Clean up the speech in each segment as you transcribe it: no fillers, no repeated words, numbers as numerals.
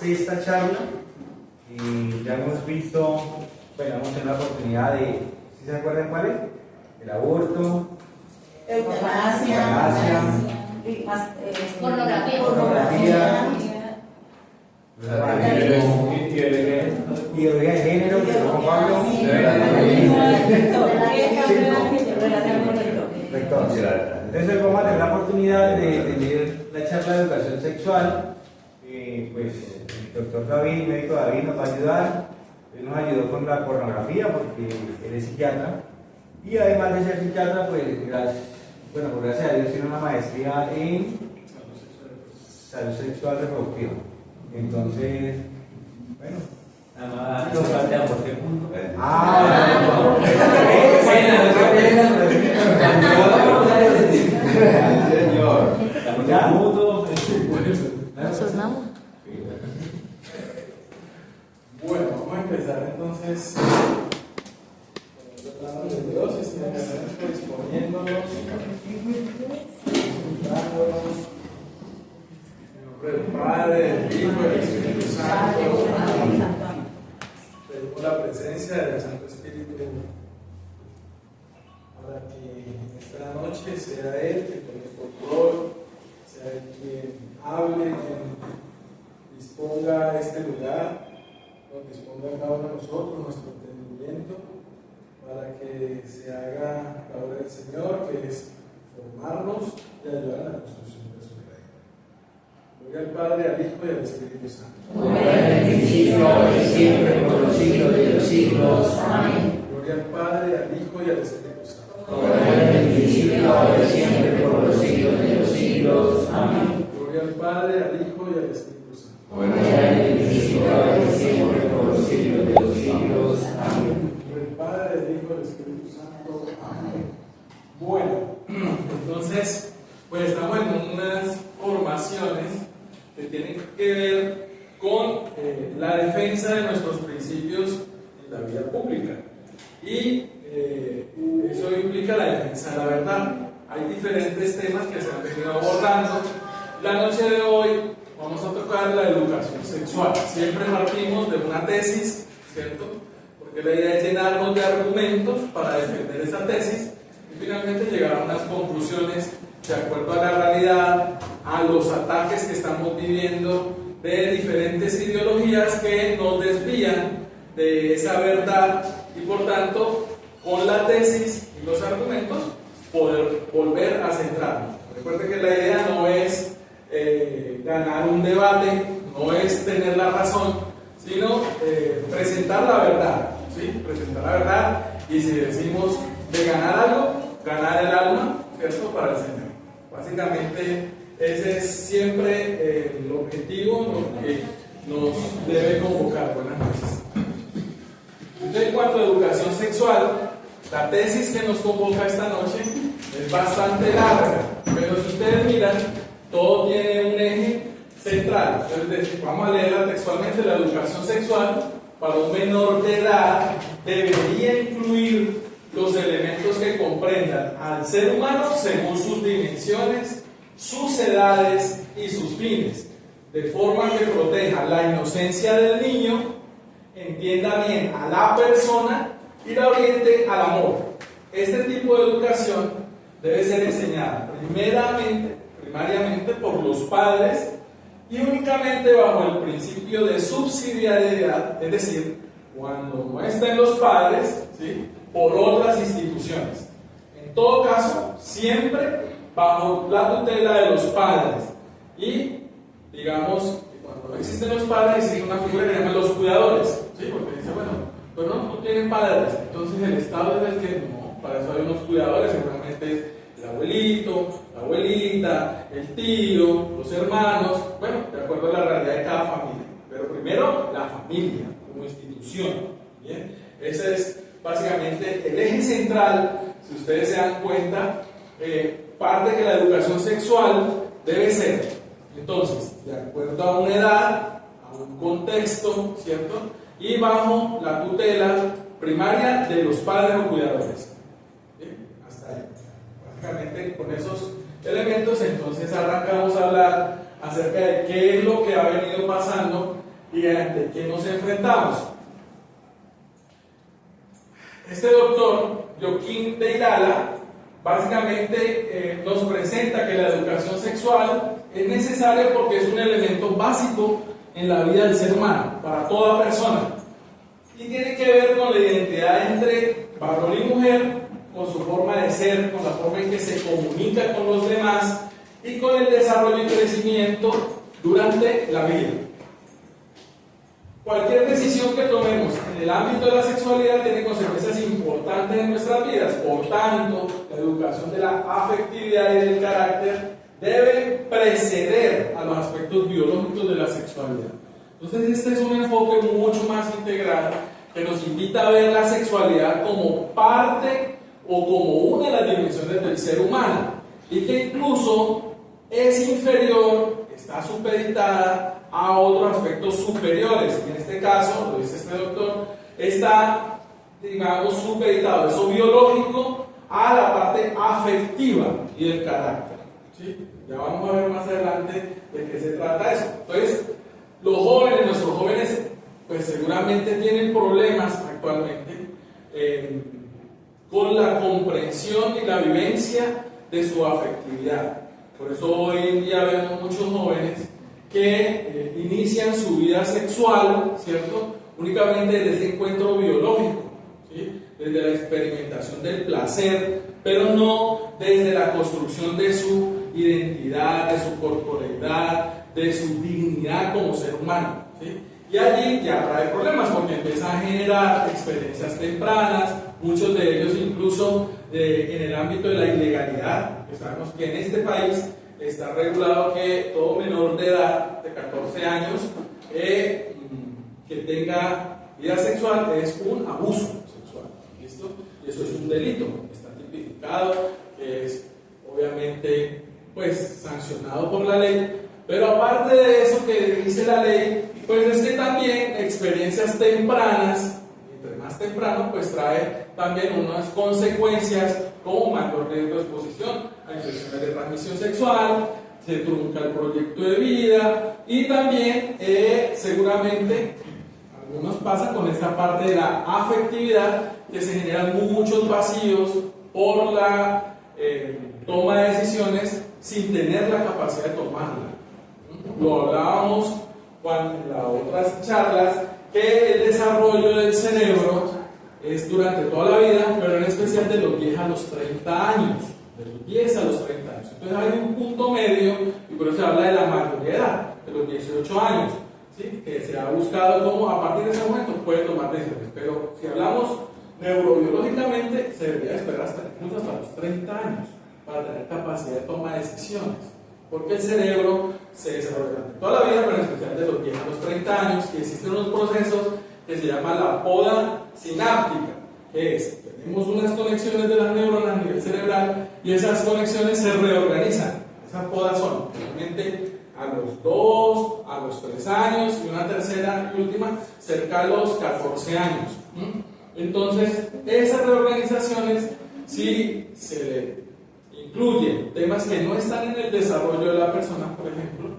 sexta charla. Ya hemos visto, bueno, hemos tenido la oportunidad de, ¿sí se acuerdan cuál es? El aborto, eutanasia, pornografía, ideología de género, que Juan Pablo, rector. Entonces hoy vamos a tener la oportunidad de tener la charla de educación sexual. Pues el doctor David, médico David, nos va a ayudar. Él nos ayudó con la pornografía porque él es psiquiatra. Y además de ser psiquiatra, pues por gracias a Dios tiene una maestría en salud sexual reproductiva. Entonces, bueno. Nada más nos planteamos qué punto. Señor. ¿Ya? Bueno, vamos a empezar entonces con el plano de Dios, disponiéndonos, juntándonos, en nombre del Padre, del Hijo y del Espíritu Santo. Pedimos la presencia del Santo Espíritu para que esta noche sea Él que tome control, sea Él quien hable, quien disponga este lugar, nos disponga cada uno de nosotros, nuestro entendimiento, para que se haga la obra del Señor, que es formarnos y ayudar a la construcción de su reino. Gloria al Padre, al Hijo y al Espíritu Santo. Gloria al principio, ahora y siempre, por los siglos de los siglos. Amén. Gloria al Padre, al Hijo y al Espíritu Santo. Gloria al principio, ahora y siempre, por los siglos de los siglos. Amén. Gloria al Padre, al Hijo y al Espíritu Santo. Gloria al principio, ahora y siempre, por los siglos de los siglos. Amén. Por el Padre, el Hijo y el Espíritu Santo. Amén. Bueno, entonces, pues estamos en unas formaciones que tienen que ver con la defensa de nuestros principios en la vida pública. Y eso implica la defensa de la verdad. Hay diferentes temas que se han venido abordando. La noche de hoy vamos a tocar la educación sexual. Siempre partimos de una tesis, ¿cierto? Porque la idea es llenarnos de argumentos para defender esa tesis y finalmente llegar a unas conclusiones de acuerdo a la realidad, a los ataques que estamos viviendo de diferentes ideologías que nos desvían de esa verdad y por tanto con la tesis y los argumentos poder volver a centrarnos. Recuerde que la idea no es ganar un debate, no es tener la razón, sino presentar la verdad, ¿sí? Presentar la verdad, y si decimos de ganar algo, ganar el alma, ¿cierto? Para el Señor. Básicamente ese es siempre el objetivo, lo que nos debe convocar. Buenas noches. Entonces, en cuanto a educación sexual, la tesis que nos convoca esta noche es bastante larga, pero si ustedes miran, todo tiene un eje central. Entonces, vamos a leerla textualmente. La educación sexual para un menor de edad debería incluir los elementos que comprendan al ser humano según sus dimensiones, sus edades y sus fines, de forma que proteja la inocencia del niño, entienda bien a la persona y la oriente al amor. Este tipo de educación debe ser enseñada primariamente por los padres y únicamente bajo el principio de subsidiariedad, es decir, cuando no estén los padres, ¿sí?, por otras instituciones. En todo caso, siempre bajo la tutela de los padres. Y digamos que cuando no existen los padres existe una figura que se llama los cuidadores, ¿sí? Porque dice, bueno, pues no tienen padres, entonces el Estado es el que no, para eso hay unos cuidadores, seguramente es el abuelito, la abuelita, el tío, los hermanos, bueno, de acuerdo a la realidad de cada familia. Pero primero la familia como institución, ¿bien? Ese es básicamente el eje central. Si ustedes se dan cuenta, parte que la educación sexual debe ser, entonces, de acuerdo a una edad, a un contexto, ¿cierto?, y bajo la tutela primaria de los padres o cuidadores. ¿Bien? Hasta ahí. Básicamente con esos elementos entonces arrancamos a hablar acerca de qué es lo que ha venido pasando y ante qué nos enfrentamos. Este doctor, Joaquín de Irala, básicamente nos presenta que la educación sexual es necesaria porque es un elemento básico en la vida del ser humano, para toda persona, y tiene que ver con la identidad entre varón y mujer, con su forma de ser, con la forma en que se comunica con los demás y con el desarrollo y crecimiento durante la vida. Cualquier decisión que tomemos en el ámbito de la sexualidad tiene consecuencias importantes en nuestras vidas. Por tanto, la educación de la afectividad y del carácter debe preceder a los aspectos biológicos de la sexualidad. Entonces, este es un enfoque mucho más integral que nos invita a ver la sexualidad como parte o como una de las dimensiones del ser humano y que incluso es inferior, está supeditada a otros aspectos superiores. En este caso, lo dice este doctor, está, digamos, supeditado eso biológico a la parte afectiva y del carácter. ¿Sí? Ya vamos a ver más adelante de qué se trata eso. Entonces, los jóvenes, nuestros jóvenes, pues seguramente tienen problemas actualmente con la comprensión y la vivencia de su afectividad. Por eso hoy en día vemos muchos jóvenes que inician su vida sexual, ¿cierto?, únicamente desde ese encuentro biológico, ¿sí?, desde la experimentación del placer, pero no desde la construcción de su identidad, de su corporeidad, de su dignidad como ser humano, ¿sí? Y allí ya trae problemas porque empieza a generar experiencias tempranas, muchos de ellos incluso en el ámbito de la ilegalidad, que sabemos que en este país está regulado que todo menor de edad, de 14 años, que tenga vida sexual es un abuso sexual, ¿listo? Y eso es un delito, está tipificado, que es obviamente pues sancionado por la ley, pero aparte de eso que dice la ley, pues es que también experiencias tempranas, entre más temprano, pues trae también unas consecuencias como mayor riesgo de exposición a infecciones de transmisión sexual, se trunca el proyecto de vida y también seguramente algunos pasan con esta parte de la afectividad, que se generan muchos vacíos por la toma de decisiones sin tener la capacidad de tomarla. Lo hablábamos en las otras charlas, que el desarrollo del cerebro es durante toda la vida, pero en especial de los 10 a los 30 años. De los 10 a los 30 años. Entonces hay un punto medio, y por eso se habla de la mayoría de edad, de los 18 años, ¿sí?, que se ha buscado como a partir de ese momento puede tomar decisiones. Pero si hablamos neurobiológicamente, se debería esperar incluso hasta los 30 años para tener capacidad de toma de decisiones. Porque el cerebro se desarrolla durante toda la vida, pero en especial de los 10 a los 30 años, y existen unos procesos que se llama la poda sináptica, que es, tenemos unas conexiones de las neuronas a nivel cerebral y esas conexiones se reorganizan. Esas podas son realmente a los 2, a los 3 años y una tercera y última cerca a los 14 años. Entonces, esas reorganizaciones, si se le incluyen temas que no están en el desarrollo de la persona, por ejemplo,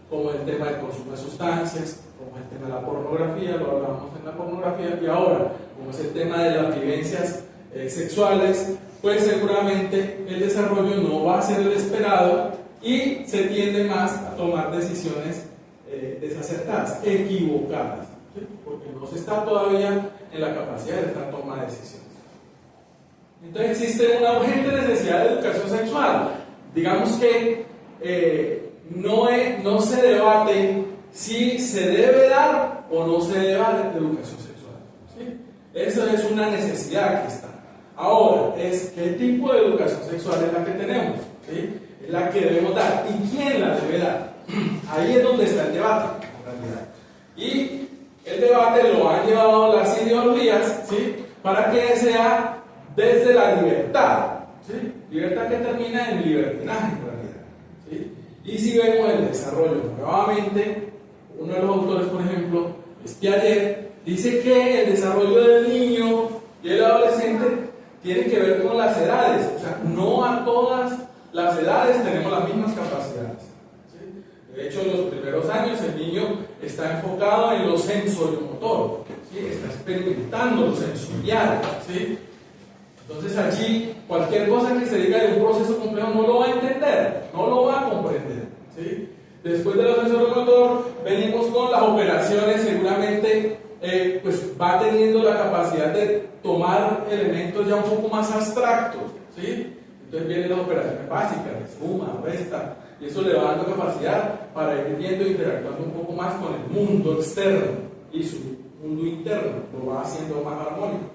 como el tema del consumo de sustancias, como el tema de la pornografía, lo hablábamos en la pornografía, y ahora, como es el tema de las vivencias sexuales, pues seguramente el desarrollo no va a ser el esperado y se tiende más a tomar decisiones desacertadas, equivocadas, ¿sí?, porque no se está todavía en la capacidad de esta toma de decisiones. Entonces existe una urgente necesidad de educación sexual. Digamos que no se debate si se debe dar o no se debe dar educación sexual, ¿sí? Eso es una necesidad que está. Ahora, ¿qué tipo de educación sexual es la que tenemos? ¿Sí? Es la que debemos dar. ¿Y quién la debe dar? Ahí es donde está el debate, en realidad. Y el debate lo han llevado las ideologías, ¿sí?, para que sea desde la libertad, ¿sí?, libertad que termina en libertinaje, en realidad, ¿sí? Y si vemos el desarrollo nuevamente, uno de los autores, por ejemplo, Piaget, dice que el desarrollo del niño y el adolescente tiene que ver con las edades, o sea, no a todas las edades tenemos las mismas capacidades, ¿sí? De hecho, en los primeros años el niño está enfocado en lo sensoriomotor, ¿sí? Está experimentando lo sensorial, ¿sí? Entonces allí cualquier cosa que se diga de un proceso complejo no lo va a entender, no lo va a comprender, ¿sí? Después de lo sensoriomotor venimos con las operaciones. Seguramente pues va teniendo la capacidad de tomar elementos ya un poco más abstractos, ¿sí? Entonces vienen las operaciones básicas, suma, resta, y eso le va dando capacidad para ir viendo e interactuando un poco más con el mundo externo y su mundo interno, lo va haciendo más armónico.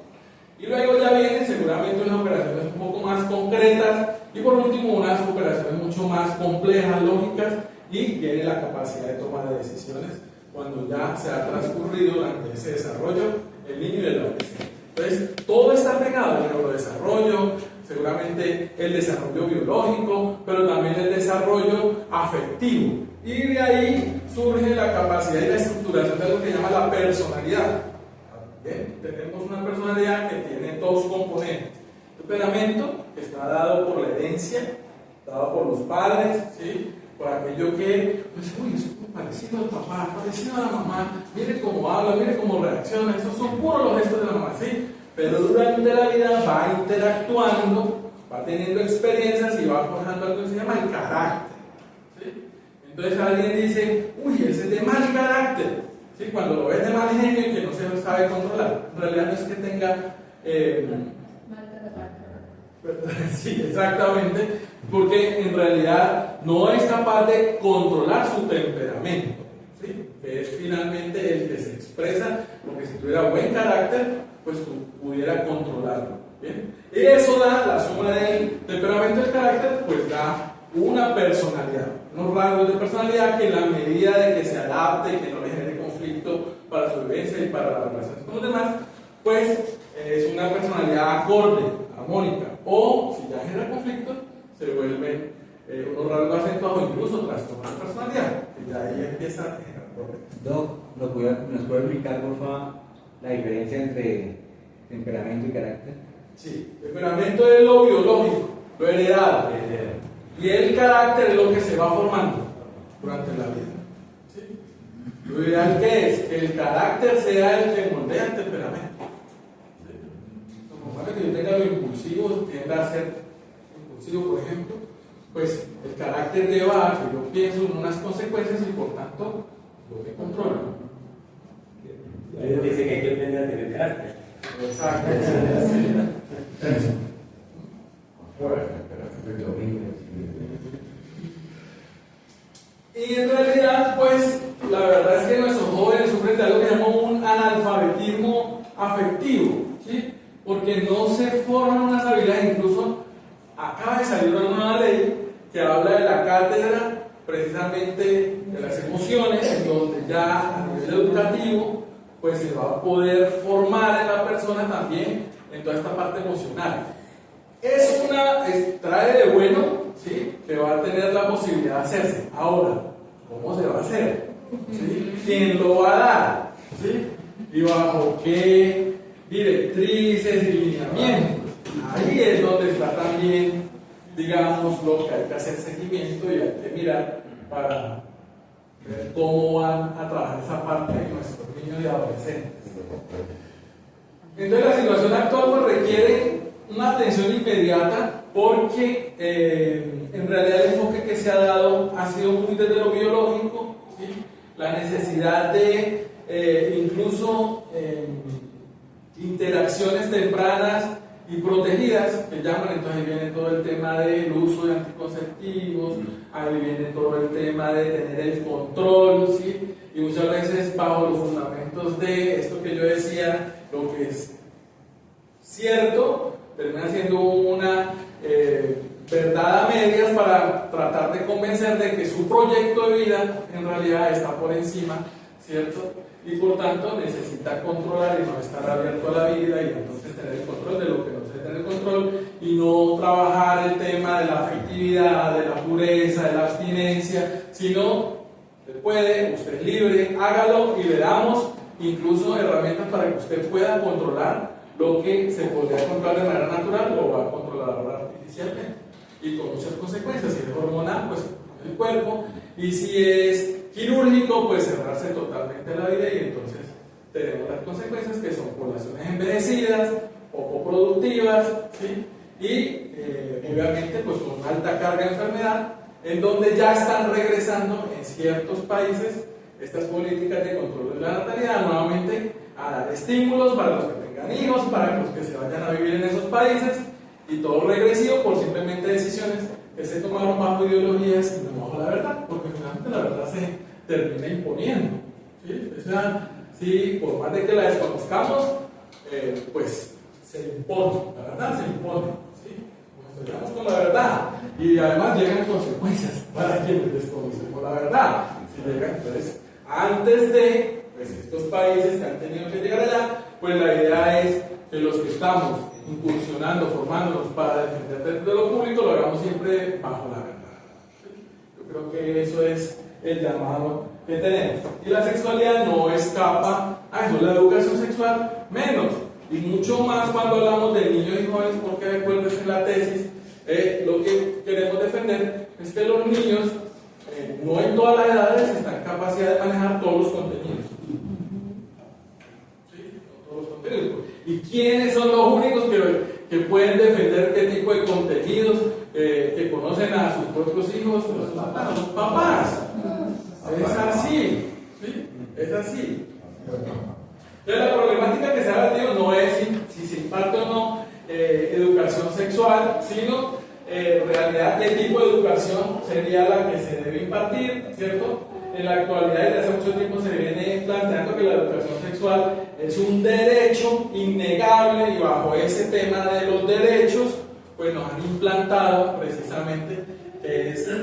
Y luego ya vienen seguramente unas operaciones un poco más concretas y por último unas operaciones mucho más complejas, lógicas, y viene la capacidad de toma de decisiones cuando ya se ha transcurrido durante ese desarrollo el niño y el adolescente. Entonces, todo está pegado: el neurodesarrollo, seguramente el desarrollo biológico, pero también el desarrollo afectivo. Y de ahí surge la capacidad y la estructuración de lo que se llama la personalidad. Bien, tenemos una personalidad que tiene dos componentes: el temperamento, que está dado por la herencia, dado por los padres, ¿sí? Por aquello que, pues, uy, es parecido al papá, parecido a la mamá, mire cómo habla, mire cómo reacciona, esos son puros los gestos de la mamá, ¿sí? Pero durante la vida va interactuando, va teniendo experiencias y va forjando algo que se llama el carácter, ¿sí? Entonces alguien dice, uy, ese es de mal carácter, ¿sí? Cuando lo ves de mal genio y que no se lo sabe controlar. En realidad no es que tenga sí, exactamente, porque en realidad no es capaz de controlar su temperamento, ¿sí? Que es finalmente el que se expresa, porque si tuviera buen carácter, pues tú pudiera controlarlo, ¿bien? Y eso da, la suma del temperamento y el carácter, pues da una personalidad, unos rasgos de personalidad que en la medida de que se adapte y que no le genere conflicto para su vivencia y para la relación con los demás, pues es una personalidad acorde, armónica. O si ya genera conflicto, se vuelven unos rasgos acentuados o incluso trastornos de personalidad, que ya ahí empieza a generar problemas. Doc, ¿nos puede explicar, por favor, la diferencia entre temperamento y carácter? Sí, temperamento es lo biológico, lo heredado, y el carácter es lo que se va formando durante la vida, ¿sí? Lo ideal que es que el carácter sea el que moldea el temperamento. Como que yo tenga lo impulsivo, tienda a ser impulsivo, por ejemplo, pues el carácter lleva a que yo pienso en unas consecuencias y por tanto lo que controlo. Dice que hay que aprender a tener carácter. Exacto. Y en realidad, pues, la verdad es que nuestros jóvenes sufren de algo que llamamos un analfabetismo afectivo, ¿sí? Porque no se forman unas habilidades. Incluso acaba de salir una nueva ley que habla de la cátedra precisamente de las emociones, en donde ya a nivel educativo pues se va a poder formar en la persona también en toda esta parte emocional. Trae de bueno, ¿sí? Que va a tener la posibilidad de hacerse. Ahora, ¿cómo se va a hacer? ¿Sí? ¿Quién lo va a dar? ¿Sí? ¿Y bajo qué directrices y lineamientos? Ahí es donde está también, digamos, lo que hay que hacer seguimiento y hay que mirar para ver cómo van a trabajar esa parte de nuestros niños y adolescentes. Entonces la situación actual pues requiere una atención inmediata porque en realidad el enfoque que se ha dado ha sido muy desde lo biológico, ¿sí? La necesidad de incluso interacciones tempranas y protegidas, que llaman. Entonces ahí viene todo el tema del uso de anticonceptivos, ahí viene todo el tema de tener el control, ¿sí? Y muchas veces bajo los fundamentos de esto que yo decía, lo que es cierto termina siendo una verdad a medias para tratar de convencer de que su proyecto de vida en realidad está por encima, ¿cierto? Y por tanto necesita controlar y no estar abierto a la vida y entonces tener el control de lo que no se tiene el control y no trabajar el tema de la afectividad, de la pureza, de la abstinencia, sino usted puede, usted es libre, hágalo y le damos incluso herramientas para que usted pueda controlar lo que se podría controlar de manera natural o va a controlar ahora artificialmente y con muchas consecuencias. Si es hormonal, pues el cuerpo, y si es quirúrgico, pues cerrarse totalmente la vida y entonces tenemos las consecuencias que son poblaciones envejecidas, poco productivas, ¿sí? Y obviamente pues con una alta carga de enfermedad, en donde ya están regresando en ciertos países estas políticas de control de la natalidad nuevamente a dar estímulos para los que tengan hijos, para los que se vayan a vivir en esos países, y todo regresivo por simplemente decisiones que se tomaron bajo ideologías y no bajo la verdad, porque finalmente la verdad se termina imponiendo, ¿sí? O sea, sí, por más de que la desconozcamos, pues se impone, la verdad se impone, ¿sí? Nos estudiamos con la verdad y además llegan consecuencias para quienes desconocemos la verdad. Si llegan, entonces, antes de pues, estos países que han tenido que llegar allá, pues la idea es que los que estamos incursionando, formándonos para defender de lo público, lo hagamos siempre bajo la verdad. Yo creo que eso es el llamado que tenemos. Y la sexualidad no escapa a eso, la educación sexual menos. Y mucho más cuando hablamos de niños y jóvenes, porque recuerden en la tesis, lo que queremos defender es que los niños, no en todas las edades, están en capacidad de manejar todos los contenidos. ¿Sí? Todos los contenidos. ¿Y quiénes son los únicos que pueden defender qué tipo de contenidos, que conocen a sus propios hijos? Los papás. Es así. ¿Sí? Es así. Entonces la problemática que se ha debatido no es si se imparte o no educación sexual, sino en realidad qué tipo de educación sería la que se debe impartir, ¿cierto? En la actualidad, desde hace mucho tiempo se viene planteando que la educación sexual es un derecho innegable, y bajo ese tema de los derechos, pues nos han implantado precisamente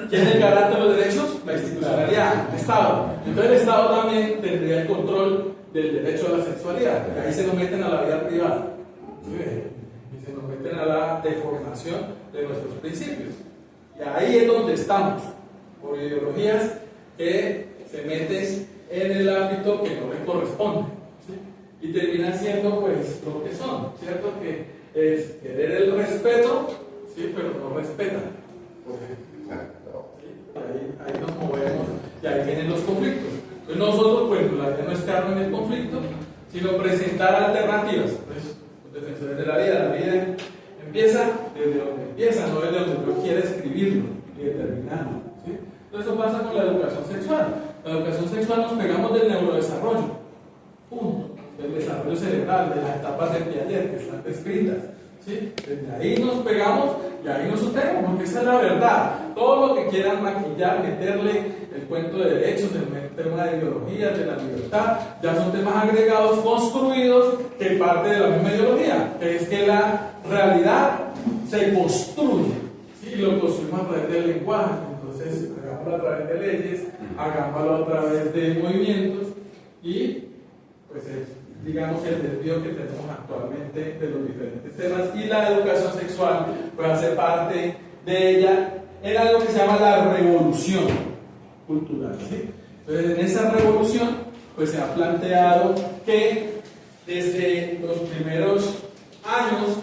¿quién es el garante de los derechos? La institucionalidad, el Estado. Entonces el Estado también tendría el control del derecho a la sexualidad, porque ahí se nos meten a la vida privada, ¿sí? Y se nos meten a la deformación de nuestros principios. Y ahí es donde estamos, por ideologías que se meten en el ámbito que no les corresponde, ¿sí? Y terminan siendo pues lo que son, ¿cierto? Que es querer el respeto, ¿sí? Pero no respetan, por ejemplo. ¿Sí? Ahí nos movemos y ahí vienen los conflictos. Entonces nosotros, pues, la idea no es quedarnos en el conflicto, sino presentar alternativas. Entonces, los defensores de la vida empieza desde donde empieza, no desde donde uno quiere escribirlo y determinarlo, ¿sí? Entonces eso pasa con la educación sexual. La educación sexual nos pegamos del neurodesarrollo, punto, del desarrollo cerebral, de las etapas del Piaget que están descritas, ¿sí? Desde ahí nos pegamos y ahí nos sostenemos, porque esa es la verdad. Todo lo que quieran maquillar, meterle el cuento de derechos, el tema de ideologías, de la libertad, ya son temas agregados, construidos, que parte de la misma ideología, que es que la realidad se construye, ¿sí? Y lo construimos a través del lenguaje. Entonces, hagámoslo a través de leyes, hagámoslo a través de movimientos, y pues es, digamos, el desvío que tenemos actualmente de los diferentes temas, y la educación sexual puede hacer parte de ella en algo que se llama la revolución cultural, ¿sí? Entonces, en esa revolución pues se ha planteado que desde los primeros años,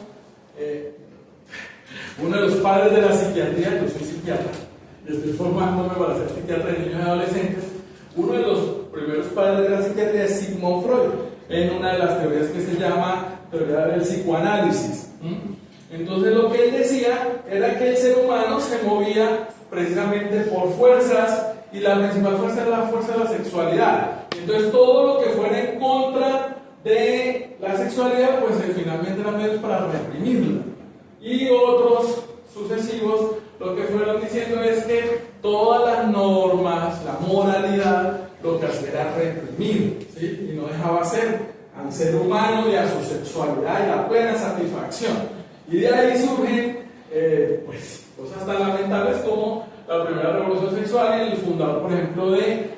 uno de los padres de la psiquiatría, yo soy psiquiatra y estoy formándome para ser psiquiatra de niños y adolescentes, uno de los primeros padres de la psiquiatría es Sigmund Freud, en una de las teorías que se llama teoría del psicoanálisis. Entonces lo que él decía era que el ser humano se movía precisamente por fuerzas, y la principal fuerza es la fuerza de la sexualidad. Entonces todo lo que fuera en contra de la sexualidad, pues finalmente eran medios para reprimirla. Y otros sucesivos lo que fueron diciendo es que todas las normas, la moralidad, lo que hacía era reprimir, ¿sí? Y no dejaba ser al ser humano y a su sexualidad y la plena satisfacción. Y de ahí surgen pues, cosas tan lamentables como la primera revolución sexual y el fundador, por ejemplo, de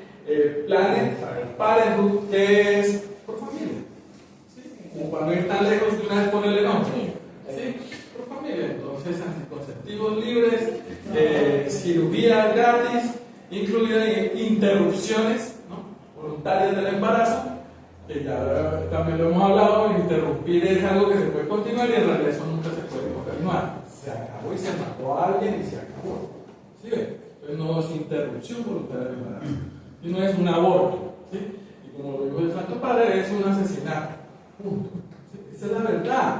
Planned Parenthood, que es por familia, ¿sí? Como para no ir tan lejos de una vez ponerle nombre, ¿sí? Por familia. Entonces, anticonceptivos libres, cirugías gratis, incluidas interrupciones, ¿no? Voluntarias del embarazo, que ya también lo hemos hablado. Interrumpir es algo que se puede continuar y en realidad eso nunca se puede continuar. Se acabó y se mató a alguien y se acabó. ¿Sí? Entonces no es interrupción voluntaria del embarazo, y no es un aborto, ¿sí? Y como lo dijo el Santo Padre, es un asesinato. Punto. ¿Sí? Esa es la verdad.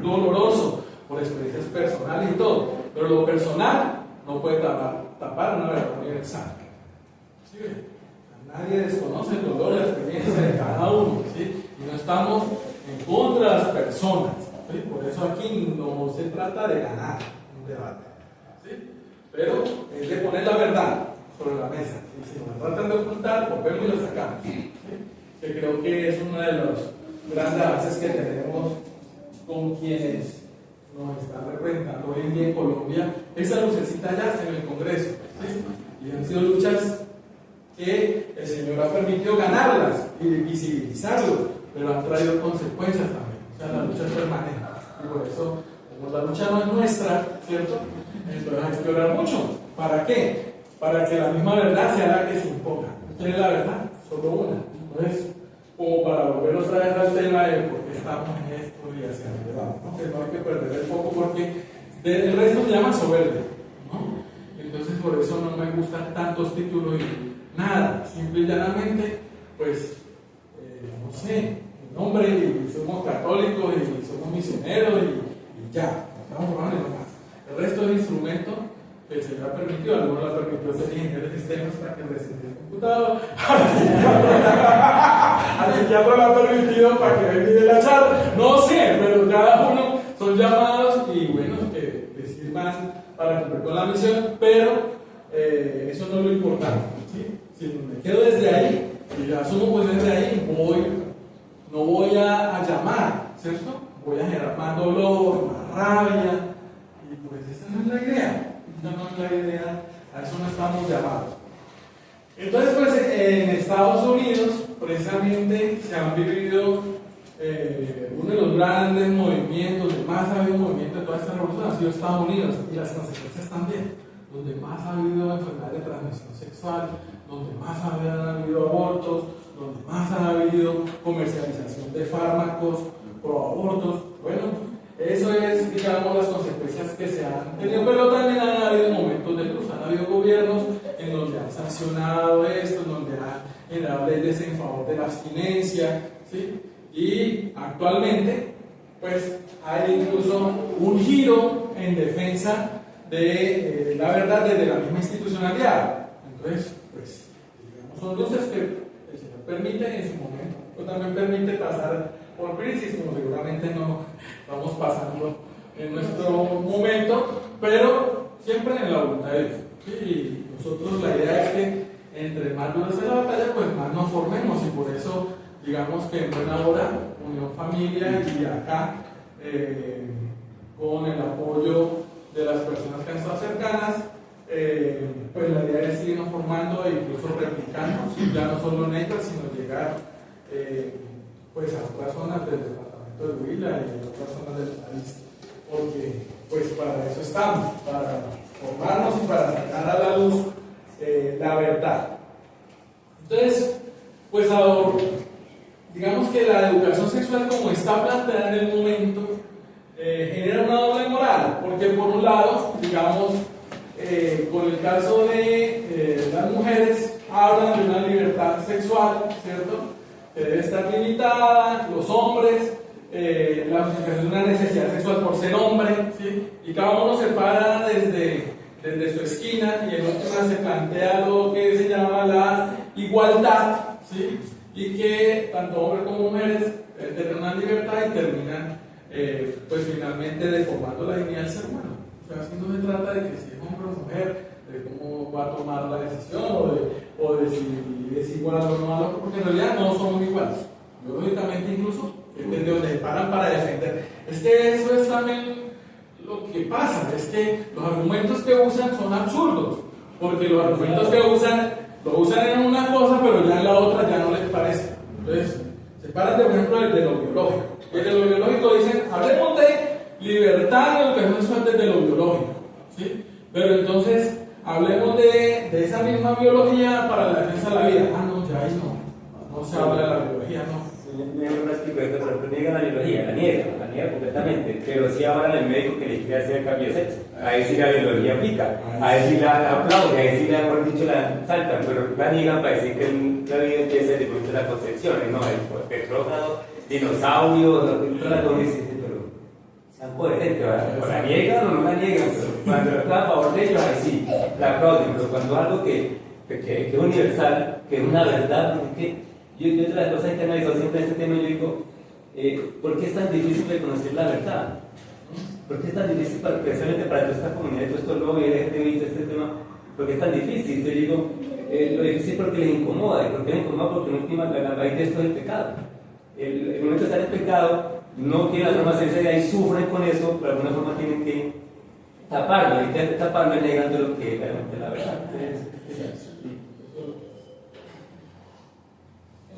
Doloroso por experiencias personales y todo, pero lo personal no puede tapar una verdad universal. ¿Sí? Nadie desconoce el dolor y la experiencia de cada uno, ¿sí? Y no estamos en contra de las personas, ¿sí? Por eso aquí no se trata de ganar un debate, ¿sí? Pero es de poner la verdad sobre la mesa. Y si nos tratan de ocultar, volvemos y lo sacamos, ¿sí? Que creo que es uno de los grandes avances que tenemos con quienes nos están representando hoy en día en Colombia. Esa lucecita ya en el Congreso, ¿sí? Y han sido luchas que el Señor ha permitido ganarlas y visibilizarlo, pero han traído consecuencias también. O sea, la lucha es permanente. Y por eso, como la lucha no es nuestra, ¿cierto? Entonces hay que orar mucho. ¿Para qué? Para que la misma verdad sea la que se imponga. ¿Quién es la verdad? Solo una. Entonces, como para volver otra vez al tema de por qué estamos en esto y hacia dónde vamos, ¿no? Que no hay que perder el foco porque el resto se llama soberbia, ¿no? Entonces por eso no me gustan tantos títulos y nada, simple y llanamente, pues, no sé, el nombre y somos católicos y somos misioneros y ya, estamos formando y no más. El resto es instrumento que el Señor ha permitido, algunos lo ha permitido ser ingenieros de sistemas para que recién el computador, al psiquiatra lo ha permitido para que venga de la charla, no sé, pero cada uno son llamados y bueno, que sirvan para cumplir con la misión, pero eso no es lo importante, ¿sí? Si me quedo desde ahí y asumo pues desde ahí, no voy a llamar, ¿cierto? Voy a generar más dolor, más rabia, y pues esa no es la idea. Esa no es la idea, a eso no estamos llamados. Entonces, pues en Estados Unidos, precisamente, se han vivido uno de los grandes movimientos, donde más ha habido movimiento de toda esta revolución, ha sido Estados Unidos, y las consecuencias también, donde más ha habido enfermedades de transmisión sexual, donde más ha habido abortos, donde más ha habido comercialización de fármacos, proabortos. Bueno, eso es, digamos, las consecuencias que se han tenido, pero también han habido momentos de luz, han habido gobiernos en donde han sancionado esto, en donde han generado leyes en favor de la abstinencia, ¿sí? Y actualmente, pues, hay incluso un giro en defensa de la verdad desde la misma institucionalidad. Entonces, pues, digamos, son luces que el Señor permite en su momento, pero también permite pasar por crisis, como seguramente no vamos pasando en nuestro momento, pero siempre en la voluntad de Dios. ¿Sí? Y nosotros la idea es que entre más dura sea la batalla, pues más nos formemos, y por eso, digamos que en buena hora, Unión Familia y acá, con el apoyo de las personas que han estado cercanas, pues la idea es seguirnos formando e incluso replicando, ya no solo en EIPA, sino llegar pues a otras zonas del departamento de Huila y a otras zonas del país, porque pues para eso estamos, para formarnos y para sacar a la luz la verdad. Entonces, pues digamos que la educación sexual como está planteada en el momento genera una doble moral, porque por un lado, digamos, con el caso de las mujeres hablan de una libertad sexual, ¿cierto? Que debe estar limitada, los hombres, la justificación de una necesidad sexual por ser hombre, ¿sí? Y cada uno se para desde su esquina, y en otra se plantea lo que se llama la igualdad, ¿sí? Y que tanto hombres como mujeres deben tener una libertad y terminan pues finalmente deformando la dignidad del ser humano. O sea, así no se trata de que si es hombre o mujer, de cómo va a tomar la decisión o de si es igual o no al otro, porque en realidad no somos iguales. Biológicamente incluso, desde donde se paran para defender. Es que eso es también lo que pasa, es que los argumentos que usan son absurdos, porque los argumentos que usan, lo usan en una cosa, pero ya en la otra ya no les parece. Entonces, se paran de ejemplo de lo biológico. Y de lo biológico dicen, hablemos de libertad en educación sexual desde lo biológico, ¿sí? Pero entonces, hablemos de esa misma biología para la defensa de la vida. Ah, no, ya ahí no se habla de la biología, no. un ejemplo práctico de que por ejemplo niega la biología, la niega completamente, pero sí ahora el médico que le quiere hacer el cambio de sexo, ahí sí la biología aplica, ahí sí la aplaude, ahí sí la, por dicho, la salta, pero la niegan para decir que la vida empieza desde el momento de la concepción, no, el petrógrado, dinosaurio, toda la cosa dice, pero sean coherentes, o la niegan o no la niegan, pero cuando está a favor de ellos, ahí sí, la aplauden, pero cuando algo que es universal, que es una verdad, porque yo otra de las cosas que he analizado siempre en este tema, yo digo, ¿por qué es tan difícil de conocer la verdad? ¿Por qué es tan difícil, especialmente para toda esta comunidad, todo esto luego y este tema? ¿Por qué es tan difícil? Yo digo, lo difícil es porque les incomoda, y porque les incomoda porque en última la raíz de esto es el pecado. El momento de estar en pecado, no quieren la forma de hacerse de ahí, sufren con eso, pero de alguna forma tienen que taparlo, y taparlo negando lo que es realmente la verdad.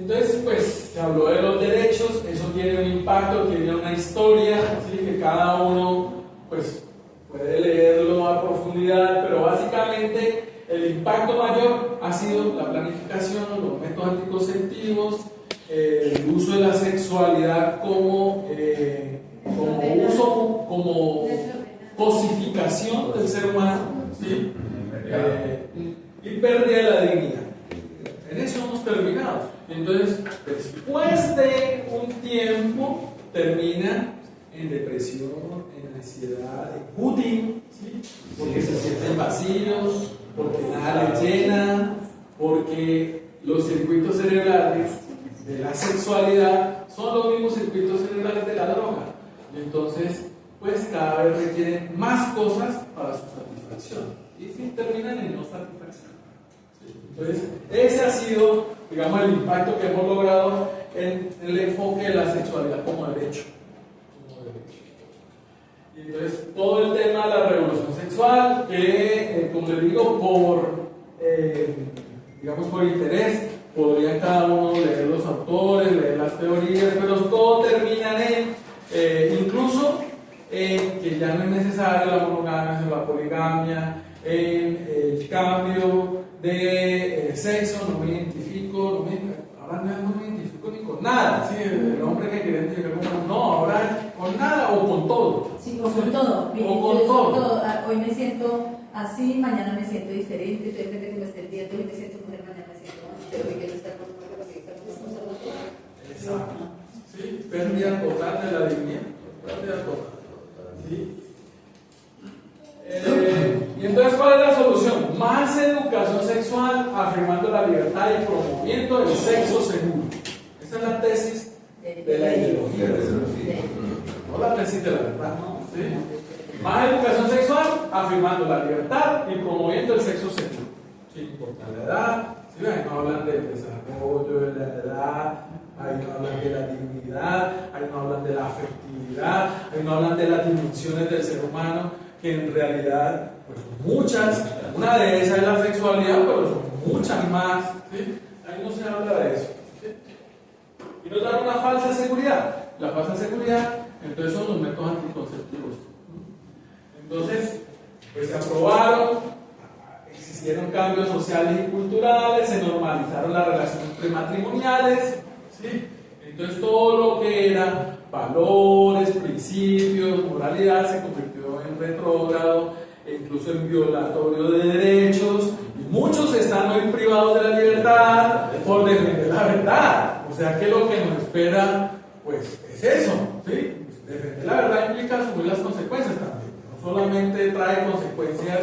Entonces, pues, se habló de los derechos, eso tiene un impacto, tiene una historia, ¿sí? Que cada uno, pues, puede leerlo a profundidad, pero básicamente el impacto mayor ha sido la planificación, los métodos anticonceptivos, el uso de la sexualidad como uso, como cosificación del ser humano, ¿sí? Y pérdida de la dignidad. En eso hemos terminado. Entonces, después de un tiempo, termina en depresión, en ansiedad, en Putin, ¿sí? Porque se sienten vacíos, porque nada les llena, porque los circuitos cerebrales de la sexualidad son los mismos circuitos cerebrales de la droga. Y entonces, pues cada vez requieren más cosas para su satisfacción. Y sí, terminan en no satisfacción. Entonces, ese ha sido, digamos, el impacto que hemos logrado en el enfoque de la sexualidad como derecho. Y entonces, todo el tema de la revolución sexual, que, como les digo, digamos, por interés, podrían cada uno leer los autores, leer las teorías, pero todo termina en, incluso, que ya no es necesario la monogamia, sino la poligamia, en el cambio de sexo, no me identifico, ahora no me identifico ni con nada, ¿sí? El hombre que quiere identificar con no, ahora con nada o con todo. Sí, o con todo. O con todo. Hoy me siento así, mañana me siento diferente, depende de cómo esté el día, hoy me siento mujer, mañana me siento hombre, hoy quiero estar con una porque está con una. Exacto. Sí, pérdida total de la dignidad, pérdida total. ¿Sí? Y entonces, ¿cuál es la solución? Más educación sexual, afirmando la libertad y promoviendo el sexo seguro. Esa es la tesis de la ideología. No la tesis de la verdad. ¿Sí? Más educación sexual, afirmando la libertad y promoviendo el sexo seguro. Sin importar la edad. ¿Sí? Ahí no hablan del desarrollo de la edad, ahí no hablan de la dignidad, ahí no hablan de la afectividad, ahí no hablan de las dimensiones del ser humano, que en realidad, pues muchas, una de esas es la sexualidad, pero son muchas más, ¿sí? Ahí no se habla de eso, ¿sí? Y nos dan una falsa seguridad. La falsa seguridad, entonces, son los métodos anticonceptivos. Entonces, pues se aprobaron, existieron cambios sociales y culturales, se normalizaron las relaciones prematrimoniales, ¿sí? Entonces todo lo que era valores, principios, moralidad se convirtió en retrógrado, e incluso en violatorio de derechos, y muchos están hoy privados de la libertad por defender la verdad. O sea que lo que nos espera, pues, es eso, ¿sí? Defender la verdad implica asumir las consecuencias también. No solamente trae consecuencias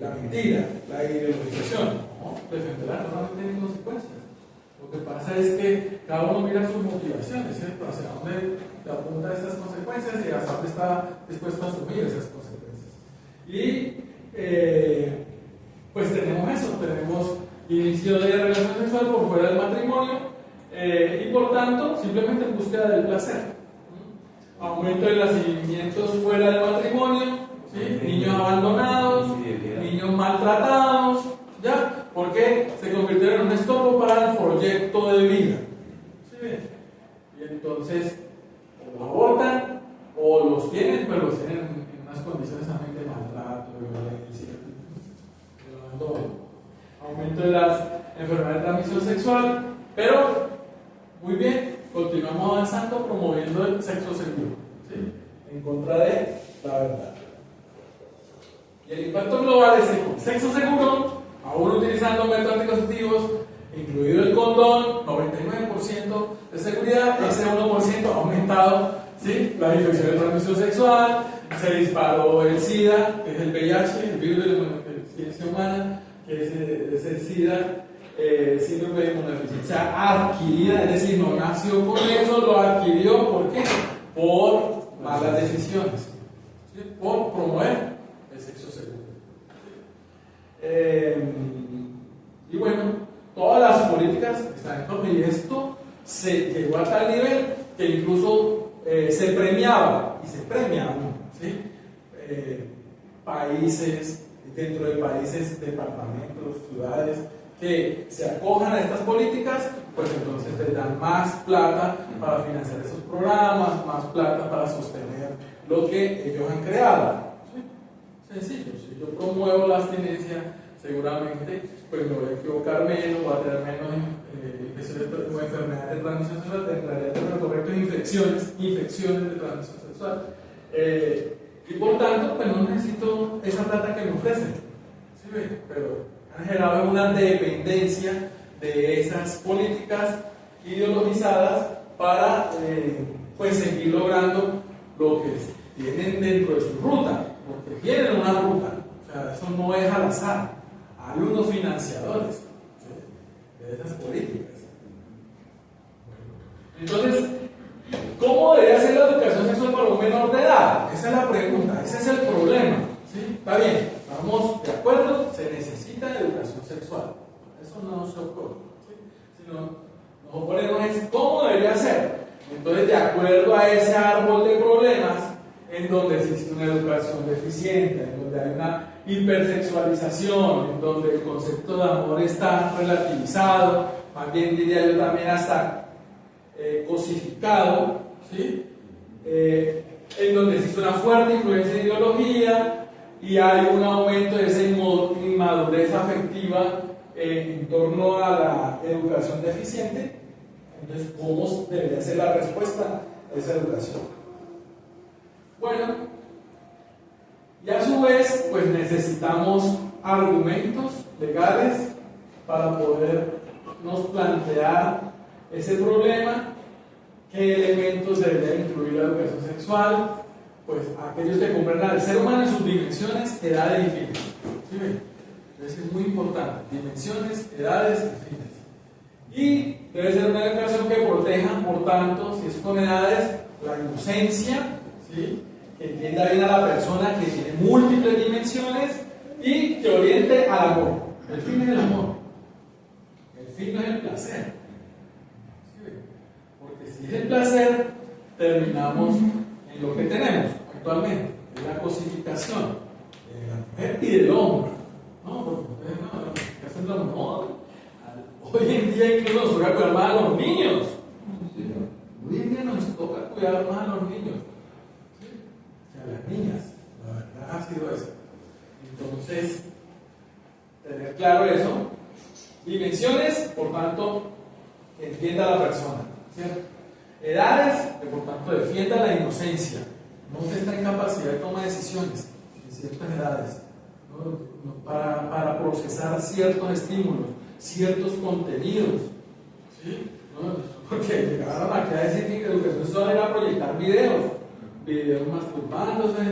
la mentira, la ideologización, ¿no? Defender la verdad no tiene consecuencias. Lo que pasa es que cada uno mira sus motivaciones, ¿cierto? Hacia dónde le apunta estas consecuencias y hasta dónde está dispuesto a asumir esas consecuencias. Y pues tenemos eso, tenemos inicio de relación sexual por fuera del matrimonio y por tanto simplemente en búsqueda del placer. Aumento de nacimientos fuera del matrimonio, ¿sí? Niños abandonados, niños maltratados, ¿ya? Porque se convirtieron en un estorbo para el proyecto de vida. ¿Sí? Y entonces, o abortan, o los tienen, pero los tienen en unas condiciones también de maltrato, de violencia, de abandono. Aumento de las enfermedades de transmisión sexual, pero Muy bien, continuamos avanzando promoviendo el sexo seguro, ¿sí? En contra de la verdad. Y el impacto global es el sexo seguro, aún utilizando métodos anticonceptivos, incluido el condón, 99% de seguridad, ese 1% ha aumentado, ¿sí? Las infecciones de transmisión sexual, se disparó el SIDA, que es el VIH, el virus de la inmunodeficiencia humana, que es el SIDA, síndrome de inmunodeficiencia adquirida, es decir, no nació con eso, lo adquirió, ¿por qué? Por malas decisiones, ¿sí? Por promover el sexo seguro. Y bueno, todas las políticas están en torno, y esto se llegó a tal nivel que incluso se premiaba, y se premia aún, ¿sí? Países, dentro de países, departamentos, ciudades, que se acojan a estas políticas, pues entonces les dan más plata para financiar esos programas, más plata para sostener lo que ellos han creado. ¿Sí? Sencillo, si yo promuevo la abstinencia, seguramente pues me voy a equivocar menos, voy a tener menos enfermedades de transmisión sexual, tendré lo correcto infecciones de transmisión sexual. Y por tanto, pues no necesito esa plata que me ofrecen. ¿Sí ve? Pero han generado una dependencia de esas políticas ideologizadas para pues seguir logrando lo que tienen dentro de su ruta, porque tienen una ruta, o sea, eso no es al azar, hay unos financiadores, ¿sí? De esas políticas. Entonces, ¿cómo debería ser la educación sexual para un menor de edad? Esa es la pregunta, ese es el problema, ¿sí? Está bien, estamos de acuerdo, se necesita educación sexual, eso no se opone, ¿sí? Sino nos oponemos es cómo debería ser. Entonces, de acuerdo a ese árbol de problemas, en donde existe una educación deficiente, en donde hay una hipersexualización, en donde el concepto de amor está relativizado, más bien diría yo también hasta cosificado, ¿sí? En donde existe una fuerte influencia de ideología y hay un aumento de esa inmadurez afectiva en torno a la educación deficiente. Entonces, ¿cómo debería ser la respuesta a esa educación? Bueno, y a su vez, pues necesitamos argumentos legales para podernos plantear ese problema. ¿Qué elementos debería incluir la educación sexual? Pues aquellos que comprendan al ser humano en sus dimensiones, edades y fines. ¿Sí ven? Eso es muy importante. Dimensiones, edades y fines. Y debe ser una educación que proteja, por tanto, si es con edades, la inocencia, ¿sí? Que entienda bien a la persona, que tiene múltiples dimensiones y que oriente al amor. El fin es el amor. El fin no es el placer. Porque si es el placer, terminamos en lo que tenemos actualmente, en la cosificación de la mujer y del hombre. No, porque ustedes no. Hoy en día incluso nos toca cuidar más a los niños. Hoy en día nos toca cuidar más a los niños que a las niñas. La verdad ha sido eso. Entonces, tener claro eso. Dimensiones, por tanto, que entienda a la persona, ¿cierto? Edades, que por tanto defienda la inocencia. No se está en capacidad de tomar decisiones en ciertas edades, ¿no? Para procesar ciertos estímulos, ciertos contenidos, ¿sí? ¿No? Porque llegaron aquí a decir que educación sexual era proyectar videos masturbándose,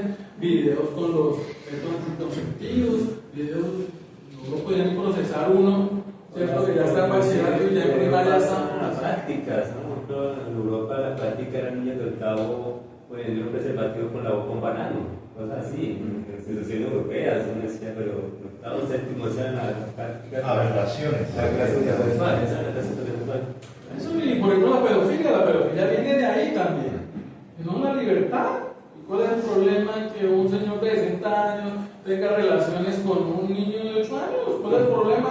videos con los métodos anticonceptivos, videos, no lo podían procesar uno, ¿cierto? Que ya está en bachillerato y ya en primaria está. Las prácticas, ¿no? Por ejemplo, en Europa la práctica era niños de octavo poniendo un preservativo con la boca un banano, cosas así, instituciones europeas, uno decía, pero octavo, séptimo, o sea, las prácticas. Aberraciones. La clase sexual, esa es la clase sexual. Eso, y por ejemplo la pedofilia viene de ahí también, no la libertad. ¿Y cuál es el problema que un señor de 60 años tenga relaciones con un niño de 8 años? ¿Cuál es el problema?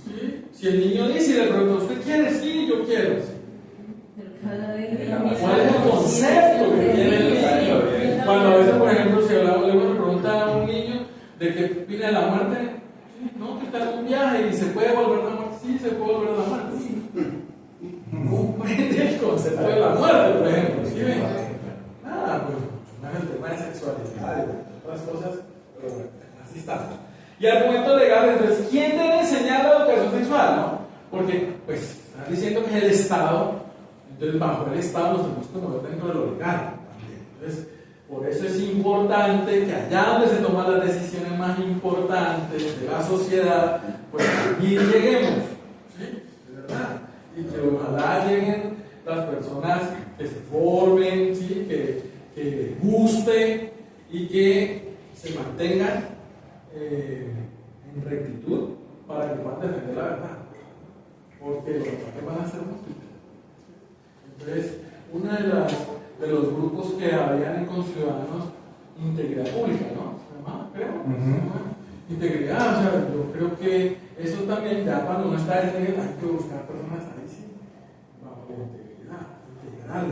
¿Sí? Si el niño dice y le pregunta, ¿usted quiere? Sí, yo quiero. ¿Cuál es el concepto que tiene el niño? Cuando a veces, por ejemplo, si hablamos, le pregunta a un niño de qué opina de la muerte, ¿sí? No, que está en un viaje y se puede volver a la muerte. Sí, se puede volver a la muerte. legales. Entonces, ¿quién debe enseñar la educación sexual? ¿No? Porque, pues, están diciendo que es el Estado, entonces bajo el Estado nos tenemos que mover dentro de lo legal también. Entonces, por eso es importante que allá donde se toman las decisiones más importantes de la sociedad, pues también lleguemos, ¿sí? De verdad. Y que ojalá lleguen las personas que se formen, ¿sí? Que les guste y que se mantengan en rectitud para que puedan defender la verdad. Porque los ataques van a ser múltiples. Entonces, uno de los grupos que habían en Conciudadanos, Integridad Pública, ¿no? ¿Se llama? Creo. Integridad, o sea, yo creo que eso también, ya cuando uno está en el, hay que buscar personas ahí, sí, bajo la integridad, integral,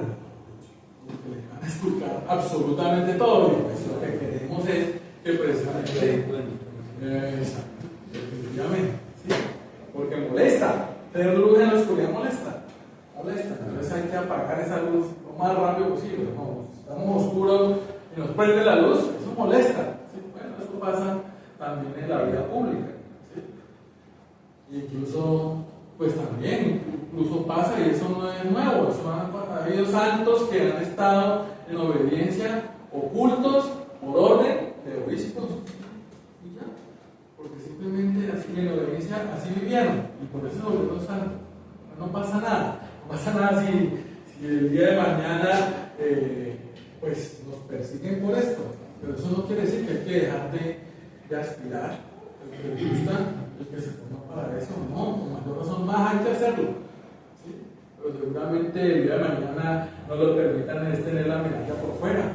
porque les van a explicar absolutamente todo, y pues lo que queremos es que precisamente, exacto, definitivamente, ¿sí? Porque molesta, tener luz en la oscuridad molesta, entonces hay que apagar esa luz lo más rápido posible, ¿no? Estamos oscuros y nos prende la luz, eso molesta, ¿sí? Bueno, eso pasa también en la vida pública, ¿sí? Incluso, pues también, incluso pasa, y eso no es nuevo, eso ha habido santos que han estado en obediencia, ocultos por orden de obispos, y ya, porque simplemente así en obediencia, así vivieron, y por eso se volvieron santos. No pasa nada, no pasa nada si el día de mañana pues nos persiguen por esto, pero eso no quiere decir que hay que dejar de aspirar, el que le gusta, el que se forma para eso, no, con mayor razón más hay que hacerlo, ¿sí? Pero seguramente el día de mañana no lo permitan es tener la medalla por fuera,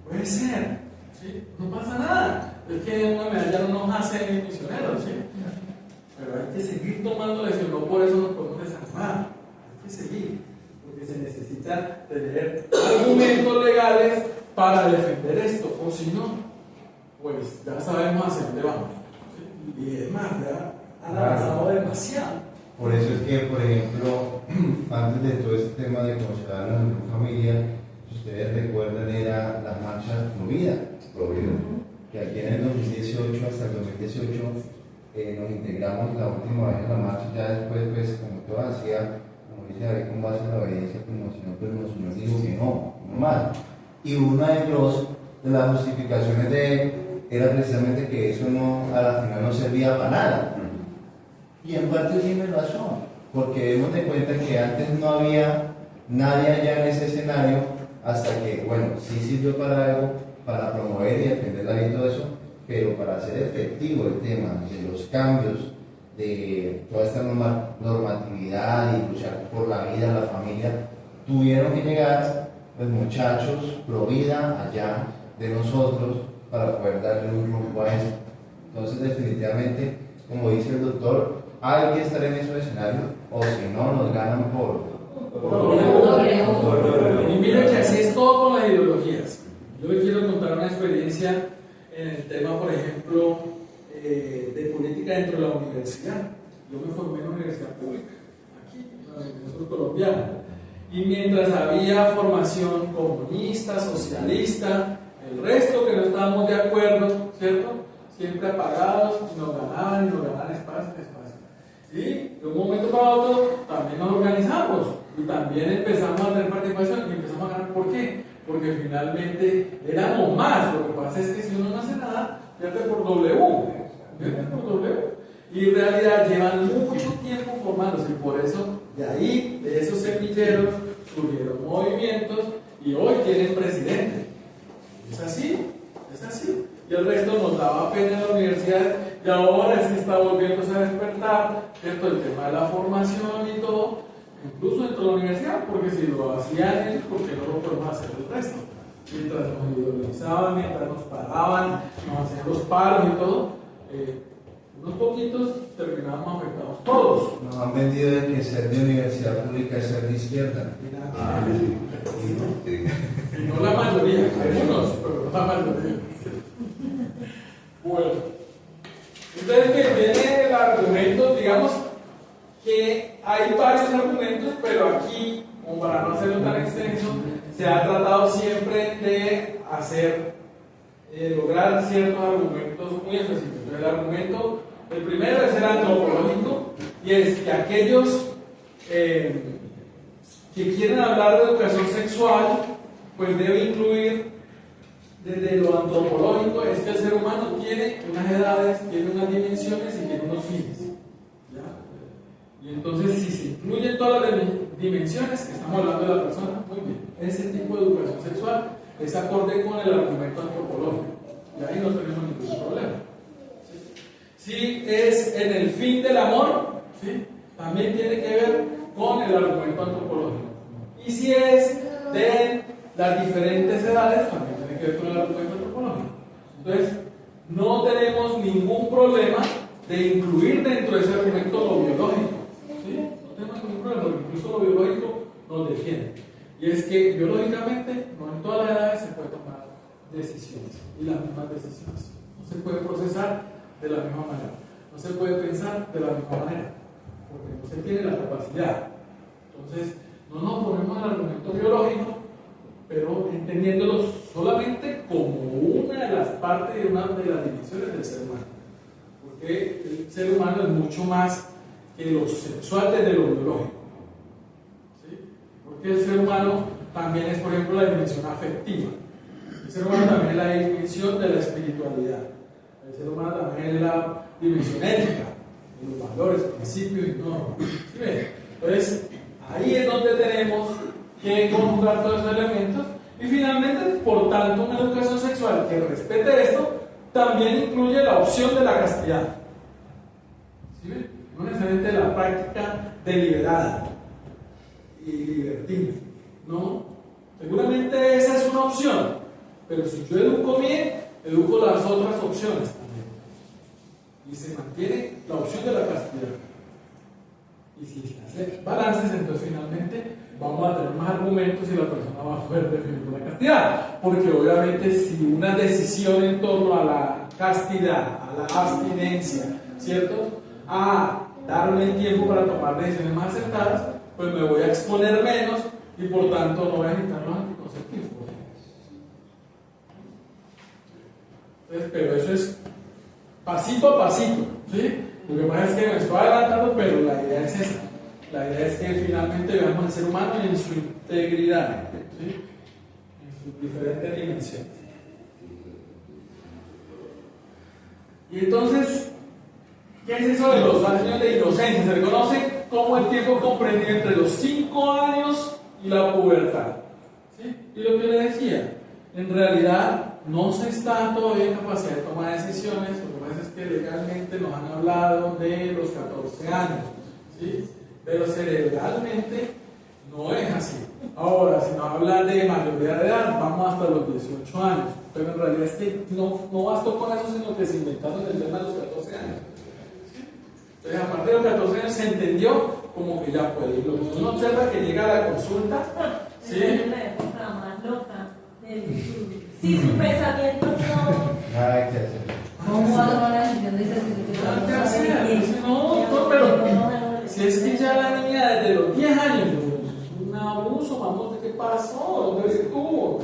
puede ser, ¿sí? No pasa nada, es que una medalla no nos hace misioneros, ¿sí? Pero hay que seguir tomando lección, no por eso nos podemos desarmar, hay que seguir, porque se necesita tener argumentos legales para defender esto, o si no, pues ya sabemos hacia dónde vamos. ¿Sí? Y es más, ya han avanzado demasiado. Por eso es que, por ejemplo, antes de todo este tema de Conciudadanos en familia, si ustedes recuerdan, era la marcha Provida, que aquí en el 2018 hasta el 2018 nos integramos la última vez en la marcha, ya después, pues, como todo hacía, como dice David, con base en la obediencia, pues Monseñor dijo que no más. Y una de las justificaciones de él era precisamente que eso no, a la final no servía para nada. Y en parte tiene razón, porque debemos de cuenta que antes no había nadie allá en ese escenario, hasta que, bueno, sí sirvió para algo, para promover y defender la vida y todo eso, pero para hacer efectivo el tema de los cambios, de toda esta normatividad y luchar por la vida, la familia, tuvieron que llegar los muchachos pro vida allá de nosotros para poder darle un rumbo a eso. Entonces, definitivamente, como dice el doctor, hay que estar en esos escenarios, o si no, nos ganan por Y miren que así es todo con las ideologías. Yo les quiero contar una experiencia en el tema, por ejemplo, de política dentro de la universidad. Yo me formé en la universidad pública, aquí, en el sur colombiano. Y mientras había formación comunista, socialista, el resto que no estábamos de acuerdo, ¿cierto? Siempre apagados, y nos ganaban espacio. Y de un momento para otro también nos organizamos y también empezamos a tener participación y empezamos a ganar. ¿Por qué? Porque finalmente éramos más. Lo que pasa es que si uno no hace nada, pierde por W. Y en realidad llevan mucho tiempo formándose, y por eso, de esos semilleros, surgieron movimientos y hoy tienen presidente. Es así. Y el resto nos daba pena en la universidad, y ahora sí está volviéndose a despertar, ¿cierto? El tema de la formación y todo, incluso dentro de la universidad, porque si lo hacían ellos, ¿por qué no lo podemos hacer el resto? Mientras nos ideologizaban, mientras nos paraban, nos hacían los paros y todo, unos poquitos terminábamos afectados todos. Nos han vendido de que ser de universidad pública es ser de izquierda. Y no la mayoría, algunos, pero no la mayoría. Bueno, entonces que viene el argumento, digamos que hay varios argumentos, pero aquí, como para no hacerlo tan extenso, se ha tratado siempre de lograr ciertos argumentos muy específicos. El argumento El primero es el antropológico, y es que aquellos que quieren hablar de educación sexual, pues debe incluir desde lo antropológico, es que el ser humano tiene unas edades, tiene unas dimensiones y tiene unos fines. ¿Ya? Y entonces, si se incluyen todas las dimensiones, estamos hablando de la persona, muy bien. Ese tipo de educación sexual es acorde con el argumento antropológico. Y ahí no tenemos ningún problema. Si es en el fin del amor, ¿sí? También tiene que ver con el argumento antropológico. Y si es de las diferentes edades, también tiene que ver con el argumento antropológico. Entonces, no tenemos ningún problema de incluir dentro de ese argumento lo biológico. ¿Sí? No tenemos ningún problema, porque incluso lo biológico nos defiende. Y es que biológicamente, no en todas las edades se puede tomar decisiones, y las mismas decisiones. No se puede procesar de la misma manera, no se puede pensar de la misma manera, porque no se tiene la capacidad. Entonces, no nos ponemos en el argumento biológico, pero entendiéndolo solamente como una de las partes de una de las dimensiones del ser humano, porque el ser humano es mucho más que lo sexual desde lo biológico. ¿Sí? Porque el ser humano también es, por ejemplo, la dimensión afectiva. El ser humano también es la dimensión de la espiritualidad. El ser humano también es la dimensión ética, de los valores, principios y normas. ¿Sí ven? Entonces, ahí es donde tenemos que conjugar todos esos elementos. Y finalmente, por tanto, una educación sexual que respete esto también incluye la opción de la castidad. ¿Sí ven? No necesariamente la práctica deliberada y libertina. No, seguramente esa es una opción, pero si yo educo bien, educo las otras opciones también. Y se mantiene la opción de la castidad. Y si se hace balances, entonces finalmente vamos a tener más argumentos y la persona va a poder definir la castidad. Porque obviamente si una decisión en torno a la castidad, a la abstinencia, ¿cierto? A darme el tiempo para tomar decisiones más acertadas, pues me voy a exponer menos y por tanto no voy a necesitar los anticonceptivos. Entonces, pero eso es pasito a pasito, ¿sí? Lo que pasa es que me estoy adelantando, pero la idea es esa. La idea es que finalmente veamos al ser humano en su integridad, ¿sí? En sus diferentes dimensiones. Y entonces, ¿qué es eso de los años de inocencia? Se reconoce como el tiempo comprendido entre los 5 años y la pubertad. ¿Sí? Y lo que le decía, en realidad no se está todavía en capacidad de tomar decisiones. Lo que pasa es que legalmente nos han hablado de los 14 años, ¿sí? Pero cerebralmente no es así. Ahora, si nos hablan de mayoría de edad, vamos hasta los 18 años. Pero en realidad es que no bastó con eso, sino que se inventaron el tema de los 14 años. Entonces, a partir de los 14 años se entendió como que ya puede. Y lo que uno observa que llega a la consulta, ¿sí? Es la época más loca. Si su pensamiento no. Nada que hacer. ¿Cómo va a tomar la decisión de esa Nada que hacer. No, pero si es que ya la niña desde los 10 años, un abuso, vamos, ¿qué pasó? ¿Dónde estuvo?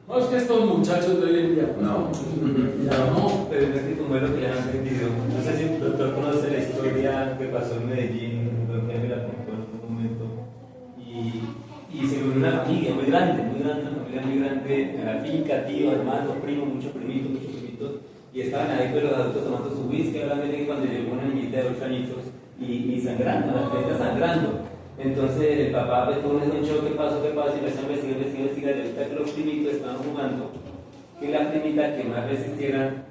No, es que estos muchachos de hoy en día, No, pero es que como es lo que ya han aprendido. No sé si el doctor conoce la historia que pasó en Medellín, donde me la contó en un momento. Y se reunió una familia muy grande, una familia muy grande, en la finca, tío, hermanos, primos, muchos primitos. Y estaban ahí con los adultos tomando su whisky, hablando de que cuando llegó una niñita de 8 añitos y sangrando, las plantas sangrando. Entonces el papá pues tuvo un shock, ¿qué pasó? Y empezó a investigar, y ahorita que los primitos estaban jugando, que la primita que más resistiera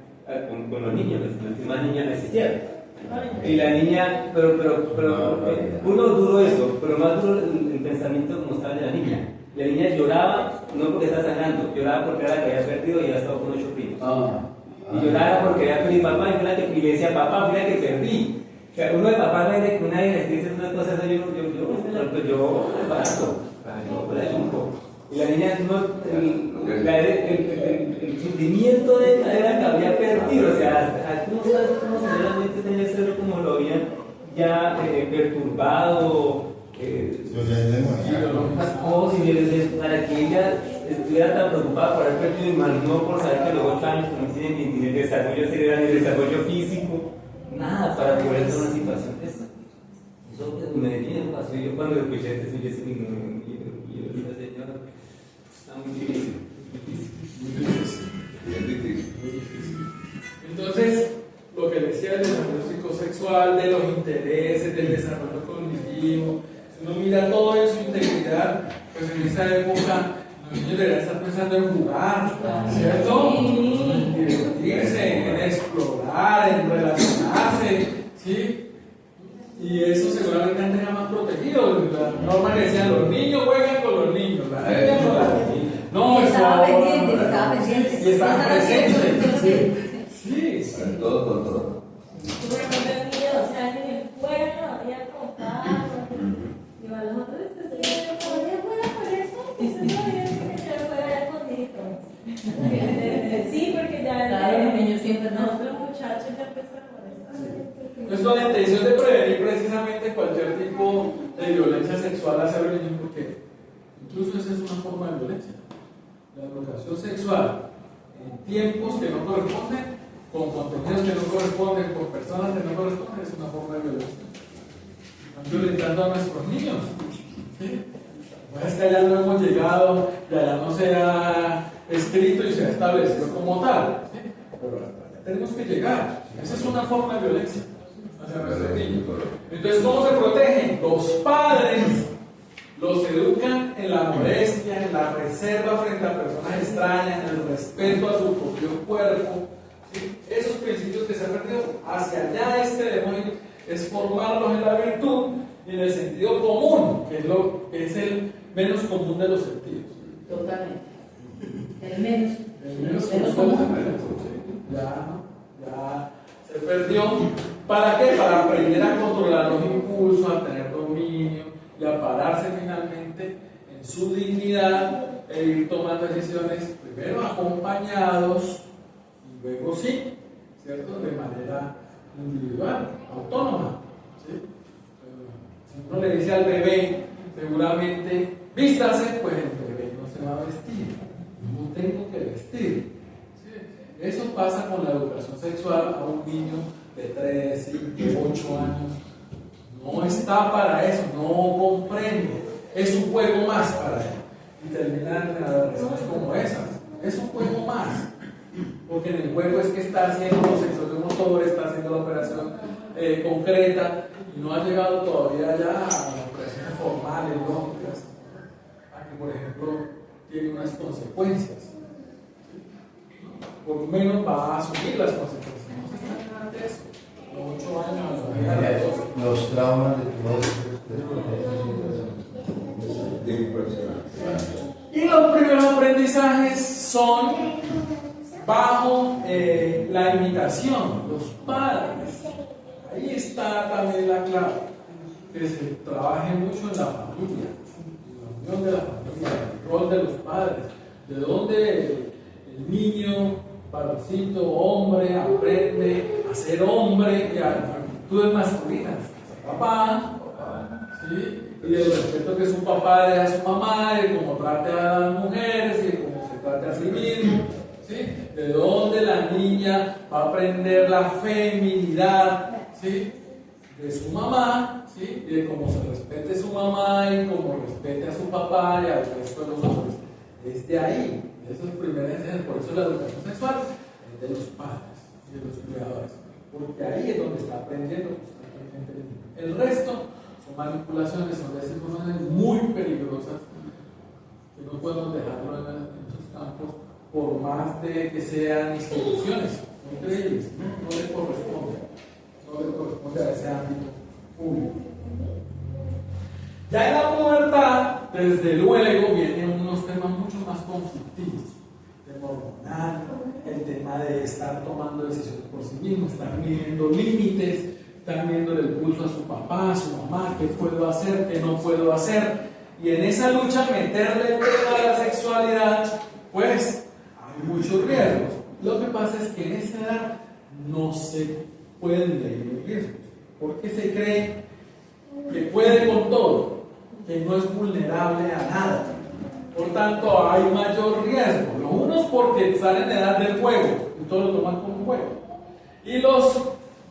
con los niños, las que más niñas resistieran. Y la niña, pero uno duro eso, pero más duro el pensamiento como estaba de la niña. La niña lloraba, no porque estaba sangrando, lloraba porque era la que había perdido y ya estaba con 8 primos. Y lloraba porque había perdido papá y le decía, papá, mira que perdí. O sea, uno de papá no es que una vez le dice una cosa, yo y la niña, el sentimiento de era que había perdido, o sea, ¿cómo realmente tenía que ser como lo habían ya perturbado? Para que ella estuviera tan preocupada por haber perdido y más no por saber que a los 8 años no tienen ni el desarrollo cerebral ni el desarrollo físico, nada para poder hacer una situación de esta. Eso me Medellín pasó y yo cuando escuché esto, yo dije, no, y ahorita señor, está muy difícil. Bien difícil. Entonces, lo que decía del desarrollo psicosexual, de los intereses, del desarrollo cognitivo, si uno mira todo en su integridad, pues en esa época los niños deberían estar pensando en jugar, ¿cierto? En divertirse, en explorar, en relacionarse, ¿sí? Y eso seguramente antes era más protegido. La norma que decían, los niños juegan con los niños, las niñas con las niñas. No, estaba pendiente. Y estaban presentes. Sí. Todo con todo. Bueno, los niños, o sea, en el pueblo había comprado. Y a los otros les decían, ¿podría jugar con eso? Y se lo había dicho que se fuera escondido. Sí, porque ya Claro, los niños siempre no. los muchachos ya empezaron a molestar. Es con la intención de prevenir precisamente cualquier tipo de violencia sexual hacia los niños, porque incluso esa es una forma de violencia. La educación sexual en tiempos que no corresponden, con contenidos que no corresponden, con personas que no corresponden, es una forma de violencia. Están violentando a nuestros niños. ¿Sí? Pues es que allá no hemos llegado y allá no se ha escrito y se ha establecido como tal. ¿Sí? Pero hasta allá tenemos que llegar. Esa es una forma de violencia hacia nuestros niños. Entonces, ¿cómo se protegen? Los padres los educan en la modestia, en la reserva frente a personas extrañas, en el respeto a su propio cuerpo. ¿Sí? Esos principios que se han perdido, hacia allá es que debemos ir, es formarlos en la virtud y en el sentido común, que es el menos común de los sentidos. Totalmente. El menos. El menos Menos común. común. Sí. Ya se perdió. ¿Para qué? Para aprender a controlar los impulsos, a tener dominio y a pararse finalmente en su dignidad e ir tomando decisiones primero acompañados y luego sí, ¿cierto? De manera individual, autónoma. ¿Sí? Si uno le dice al bebé, seguramente, vístase, pues el bebé no se va a vestir. No tengo que vestir. ¿Sí? Eso pasa con la educación sexual a un niño de 3, 5, 8 años. No está para eso, no comprende. Es un juego más para él. Y terminan en adolescencias como esas. Es un juego más. Porque en el juego es que está haciendo los sexomotor, está haciendo la operación concreta y no ha llegado todavía ya a las operaciones formales, lógicas, a que, por ejemplo, tiene unas consecuencias. Por lo menos va a asumir las consecuencias. No se está nada de eso. Los 8 años, Los traumas de todo esto. Y los primeros aprendizajes son bajo la imitación, los padres. Ahí está también la clave, que se trabaje mucho en la familia, en la unión de la familia, el rol de los padres, de donde el niño, varoncito, hombre, aprende a ser hombre y a actitudes masculinas. Papá, ¿sí? Y del respeto que su papá le da a su mamá, y cómo trate a las mujeres, y cómo se trate a sí mismo. ¿Sí? De dónde la niña va a aprender la feminidad, ¿sí? De su mamá, ¿sí? Y de cómo se respete a su mamá y cómo respete a su papá y al resto de los hombres. Desde ahí, eso es primera enseñanza. Por eso la educación sexual es de los padres y de los cuidadores, porque ahí es donde está aprendiendo constantemente el niño. El resto son manipulaciones, son desinformaciones muy peligrosas que no podemos dejarlo en esos campos, por más de que sean instituciones increíbles, no le corresponde a ese ámbito público. Ya en la pubertad, desde luego, vienen unos temas mucho más conflictivos, el tema hormonal, el tema de estar tomando decisiones por sí mismo, estar midiendo límites, estar midiendo el pulso a su papá, a su mamá, qué puedo hacer, qué no puedo hacer, y en esa lucha meterle el tema de la sexualidad, pues hay muchos riesgos. Lo que pasa es que en esa edad no se pueden medir los riesgos, porque se cree que puede con todo, que no es vulnerable a nada, Por tanto, hay mayor riesgo. Los unos porque están en edad del juego y todo lo toman como juego. Y los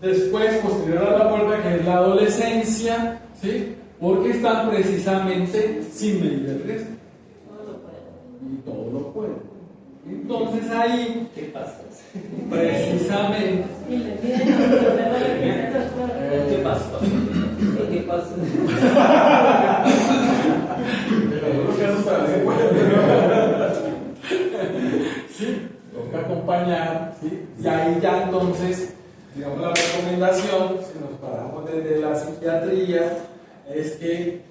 después, posterior a la puerta, que es la adolescencia, ¿sí? Porque están precisamente sin medir el riesgo. Y todo lo pueden. Entonces ahí, ¿Qué pasa? precisamente, Y le piden a los perros que se los ¿Qué pasa? ¿Qué pasa? sí, toca acompañar, ¿sí? Y ahí ya entonces, digamos, la recomendación, si nos paramos desde la psiquiatría, es que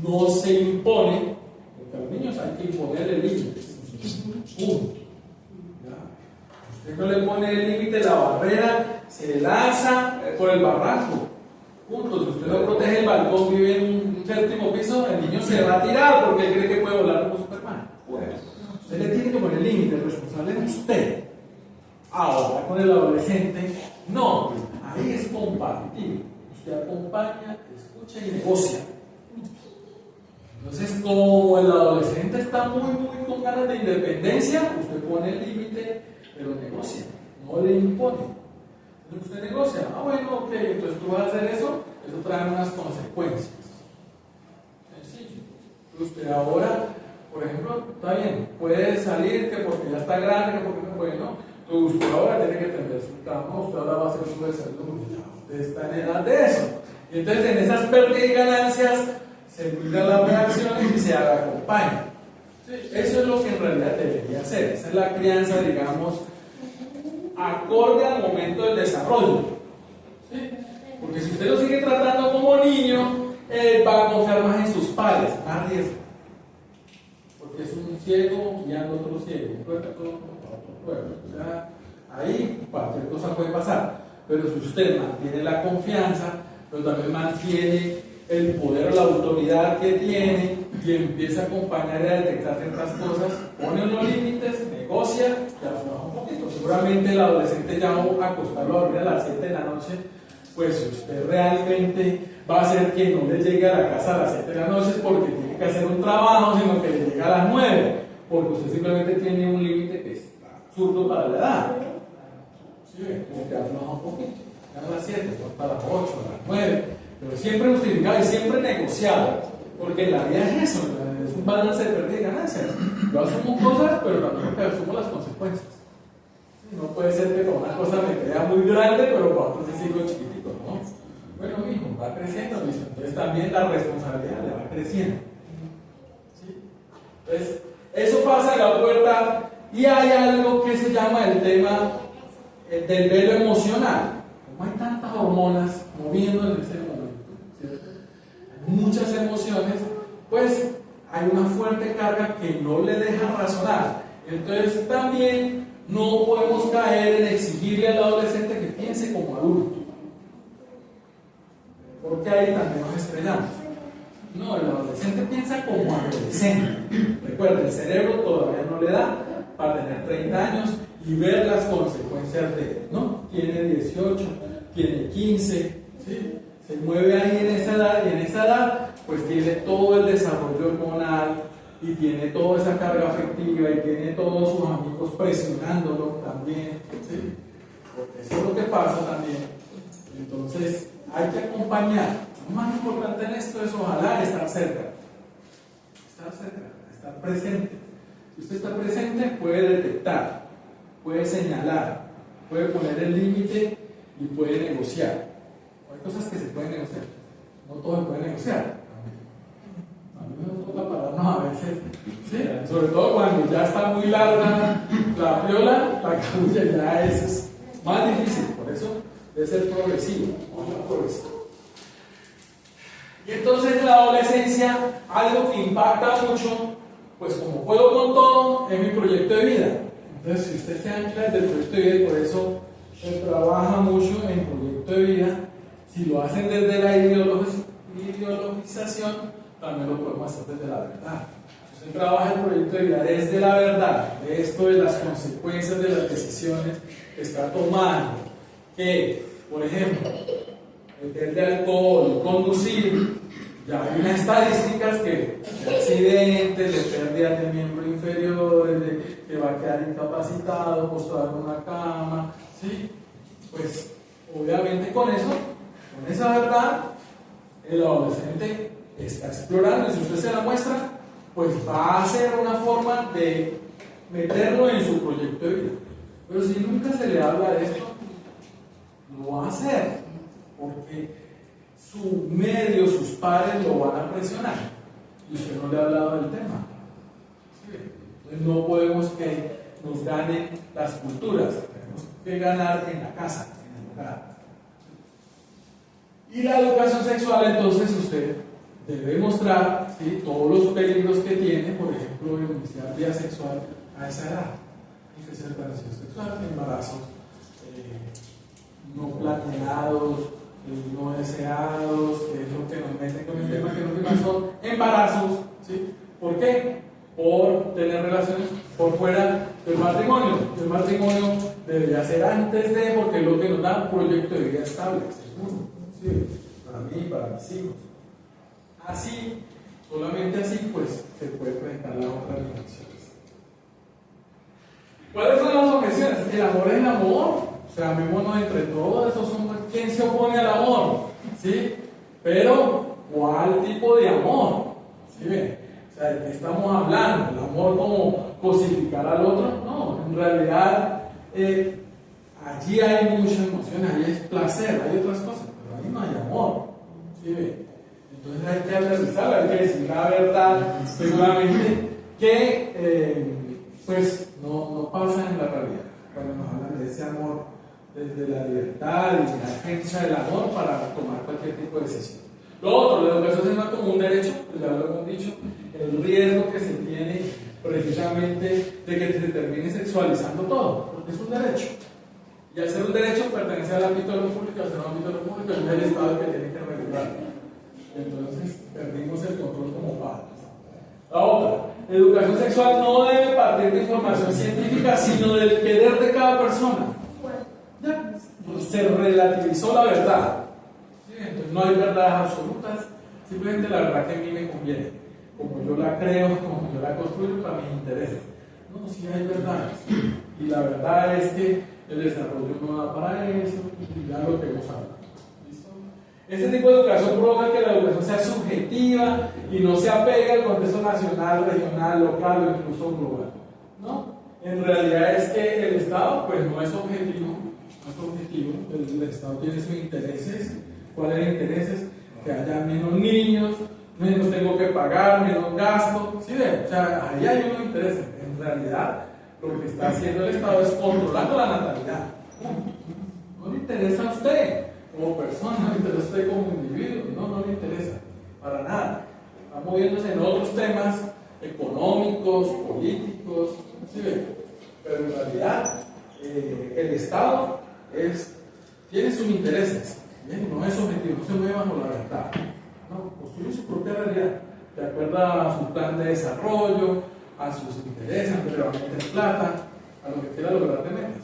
no se impone, porque a los niños hay que imponerle límites. Punto. ¿Ya? Usted no le pone el límite, la barrera, se lanza por el barranco. Punto. Si usted no protege el balcón, vive en un séptimo piso, el niño se va a tirar porque él cree que puede volar como Superman. Usted le tiene que poner límite, el responsable es usted. Ahora, con el adolescente, no, ahí es compartir. Usted acompaña, escucha y negocia. Entonces, como el adolescente está muy con ganas de independencia, usted pone el límite, pero negocia, no le impone. Entonces usted negocia, bueno, ok, entonces tú vas a hacer eso trae unas consecuencias. Sencillo. Usted ahora, por ejemplo, está bien, puede salir que porque ya está grande, que porque no puede, no. Entonces usted ahora tiene que atender su cama, usted ahora va a hacer su desayuno, ya usted está en edad de eso. Y entonces en esas pérdidas y ganancias se mira las reacciones y se acompaña. Sí, eso es lo que en realidad debería hacer. Esa es la crianza, digamos, acorde al momento del desarrollo. ¿Sí? Porque si usted lo sigue tratando como niño, él va a confiar más en sus padres, más riesgo. Porque es un ciego guiando a otro ciego, un pueblo todo otro pueblo. O sea, ahí cualquier cosa puede pasar. Pero si usted mantiene la confianza, pero también mantiene el poder o la autoridad que tiene y empieza a acompañar y a detectar ciertas cosas, pone unos límites, negocia y afloja un poquito. Seguramente el adolescente ya va a acostarlo a dormir a las 7 de la noche, pues usted realmente va a hacer que no le llegue a la casa a las 7 de la noche porque tiene que hacer un trabajo, sino que le llegue a las 9, porque usted simplemente tiene un límite que es absurdo para la edad. ¿Sí? Como que afloja un poquito, a las 7, para las 8, a las 9. Pero siempre justificado y siempre negociado, porque la vida es eso, es un balance de pérdida y ganancias. Yo asumo cosas, pero también asumo las consecuencias. No puede ser que para una cosa me crea muy grande, pero para otra sí sigo chiquitito, ¿no? Bueno, mi hijo va creciendo, listo. Entonces también la responsabilidad le va creciendo. ¿Sí? Entonces, eso pasa en la puerta y hay algo que se llama el tema del velo emocional. Como hay tantas hormonas moviendo en ese momento, ¿cierto? Hay muchas emociones, pues hay una fuerte carga que no le deja razonar. Entonces también no podemos caer en exigirle al adolescente que piense como adulto, porque ahí también nos estrellamos. No, el adolescente piensa como adolescente. Recuerda, el cerebro todavía no le da para tener 30 años y ver las consecuencias de él, ¿no? Tiene 18, tiene 15, ¿sí? Se mueve ahí en esa edad, y en esa edad pues tiene todo el desarrollo hormonal y tiene toda esa carga afectiva y tiene todos sus amigos presionándolo también, ¿sí? Porque eso es lo que pasa también. Entonces hay que acompañar. Lo más importante en esto es ojalá estar cerca, estar presente. Si usted está presente puede detectar, puede señalar, puede poner el límite y puede negociar. Hay cosas que se pueden negociar, no todo se puede negociar. A mí me toca pararnos a veces, ¿sí? Sobre todo cuando ya está muy larga la piola, la cabulla ya es más difícil, por eso debe ser progresivo, Y entonces en la adolescencia, algo que impacta mucho, pues como puedo con todo, es mi proyecto de vida. Entonces, si usted se ancla desde el proyecto de vida, y por eso se trabaja mucho en proyecto de vida, si lo hacen desde la ideologización, también lo podemos hacer desde la verdad. Si usted trabaja el proyecto de vida desde la verdad, de esto de las consecuencias de las decisiones que está tomando, que, por ejemplo, meterle alcohol, conducir, Ya hay unas estadísticas que de accidentes, de pérdidas de miembros inferiores, de que va a quedar incapacitado, postrado en una cama, ¿sí? Pues obviamente con eso, con esa verdad, el adolescente está explorando, y si usted se la muestra, pues va a ser una forma de meterlo en su proyecto de vida. Pero si nunca se le habla de esto, lo va a hacer, porque su medio, sus padres lo van a presionar, y usted no le ha hablado del tema. ¿Sí? Entonces no podemos que nos ganen las culturas, tenemos que ganar en la casa, en el hogar. Y la educación sexual, entonces usted debe mostrar, ¿sí?, todos los peligros que tiene, por ejemplo, iniciar vida sexual a esa edad, infección de transmisión sexual, embarazos no planeados, no deseados, que es lo que nos meten con el tema, que los demás son embarazos, ¿sí? ¿Por qué? Por tener relaciones por fuera del matrimonio. El matrimonio debería ser antes de, porque es lo que nos da un proyecto de vida estable, seguro, ¿sí?, para mí y para mis hijos. Así, solamente así, pues, se puede presentar las otras dimensiones. ¿Cuáles son las objeciones? El amor es el amor. O sea, amémonos entre todos, esos son, ¿quién se opone al amor? ¿Sí? Pero, ¿cuál tipo de amor? ¿Sí ven? O sea, ¿de qué estamos hablando? ¿El amor como cosificar al otro? No, en realidad, allí hay muchas emociones, ahí es placer, hay otras cosas, pero ahí no hay amor. ¿Sí ven? Entonces hay que analizarlo, hay que decir la verdad, seguramente, que pues no pasa en la realidad, cuando nos hablan de ese amor desde la libertad y la defensa del amor para tomar cualquier tipo de decisión. Lo otro, la educación sexual como un derecho, pues ya lo hemos dicho, el riesgo que se tiene precisamente de que se termine sexualizando todo, porque es un derecho. Y al ser un derecho pertenece al ámbito de lo público, al ser un ámbito de lo público, es el Estado el que tiene que regularlo. Entonces perdimos el control como padres. La otra, la educación sexual no debe partir de información científica, sino del querer de cada persona. Ya, se relativizó la verdad. ¿Sí? Entonces no hay verdades absolutas, simplemente la verdad que a mí me conviene, como yo la creo, como yo la construyo para mis intereses. No, sí hay verdades. Y la verdad es que el desarrollo no da para eso, y ya lo que hemos hablado. Este tipo de educación provoca que la educación sea subjetiva y no se apega al contexto nacional, regional, local o incluso global. ¿No? En realidad es que el Estado pues no es objetivo, el Estado tiene sus intereses. ¿Cuáles intereses? Que haya menos niños, menos tengo que pagar, menos gasto. ¿Sí ven? O sea, ahí hay unos intereses. En realidad, lo que está haciendo el Estado es controlando la natalidad. No le interesa a usted como persona, no le interesa a usted como individuo, no le interesa para nada. Está moviéndose en otros temas económicos, políticos, ¿sí ven? Pero en realidad el Estado tiene sus intereses, ¿bien? No es objetivo, no se mueve bajo la verdad, no, construye su propia realidad, de acuerdo a su plan de desarrollo, a sus intereses, a lo que le va a meter plata, a lo que quiera lograr de metas.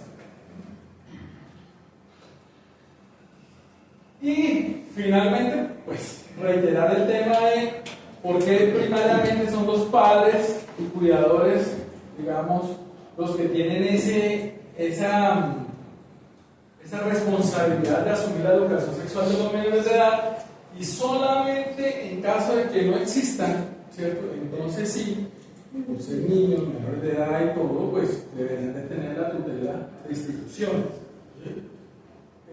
Y finalmente, pues reiterar el tema de por qué primariamente son los padres y cuidadores, digamos, los que tienen esa responsabilidad de asumir la educación sexual de los menores de edad, y solamente en caso de que no existan, ¿cierto? Entonces sí, por ser niños, menores de edad y todo, pues deberían de tener la tutela de instituciones. ¿Sí?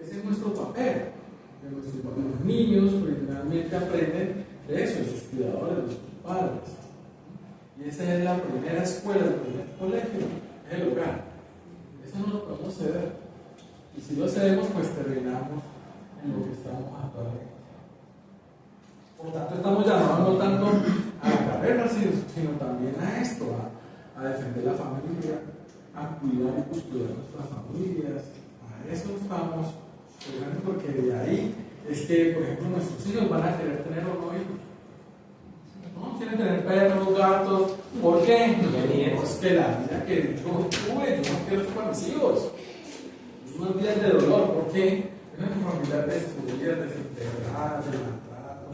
Ese es nuestro papel. Los niños originalmente aprenden de eso, de sus cuidadores, de sus padres. Y esa es la primera escuela, el primer colegio, es el hogar. Eso no lo podemos ceder. Y si lo cedemos, pues terminamos en lo que estamos actualmente. Por tanto, estamos llamando no tanto a la carrera, sino también a esto, a defender la familia, a cuidar y custodiar nuestras familias. A eso estamos, porque de ahí es que, por ejemplo, nuestros hijos van a querer tener o no hijos. No quieren tener perros, gatos. ¿Por qué? Pues que la vida que yo tuve, yo no quiero eso para mis hijos. Unos días de dolor, ¿por qué? Una familia destruida, desintegrada, de maltrato.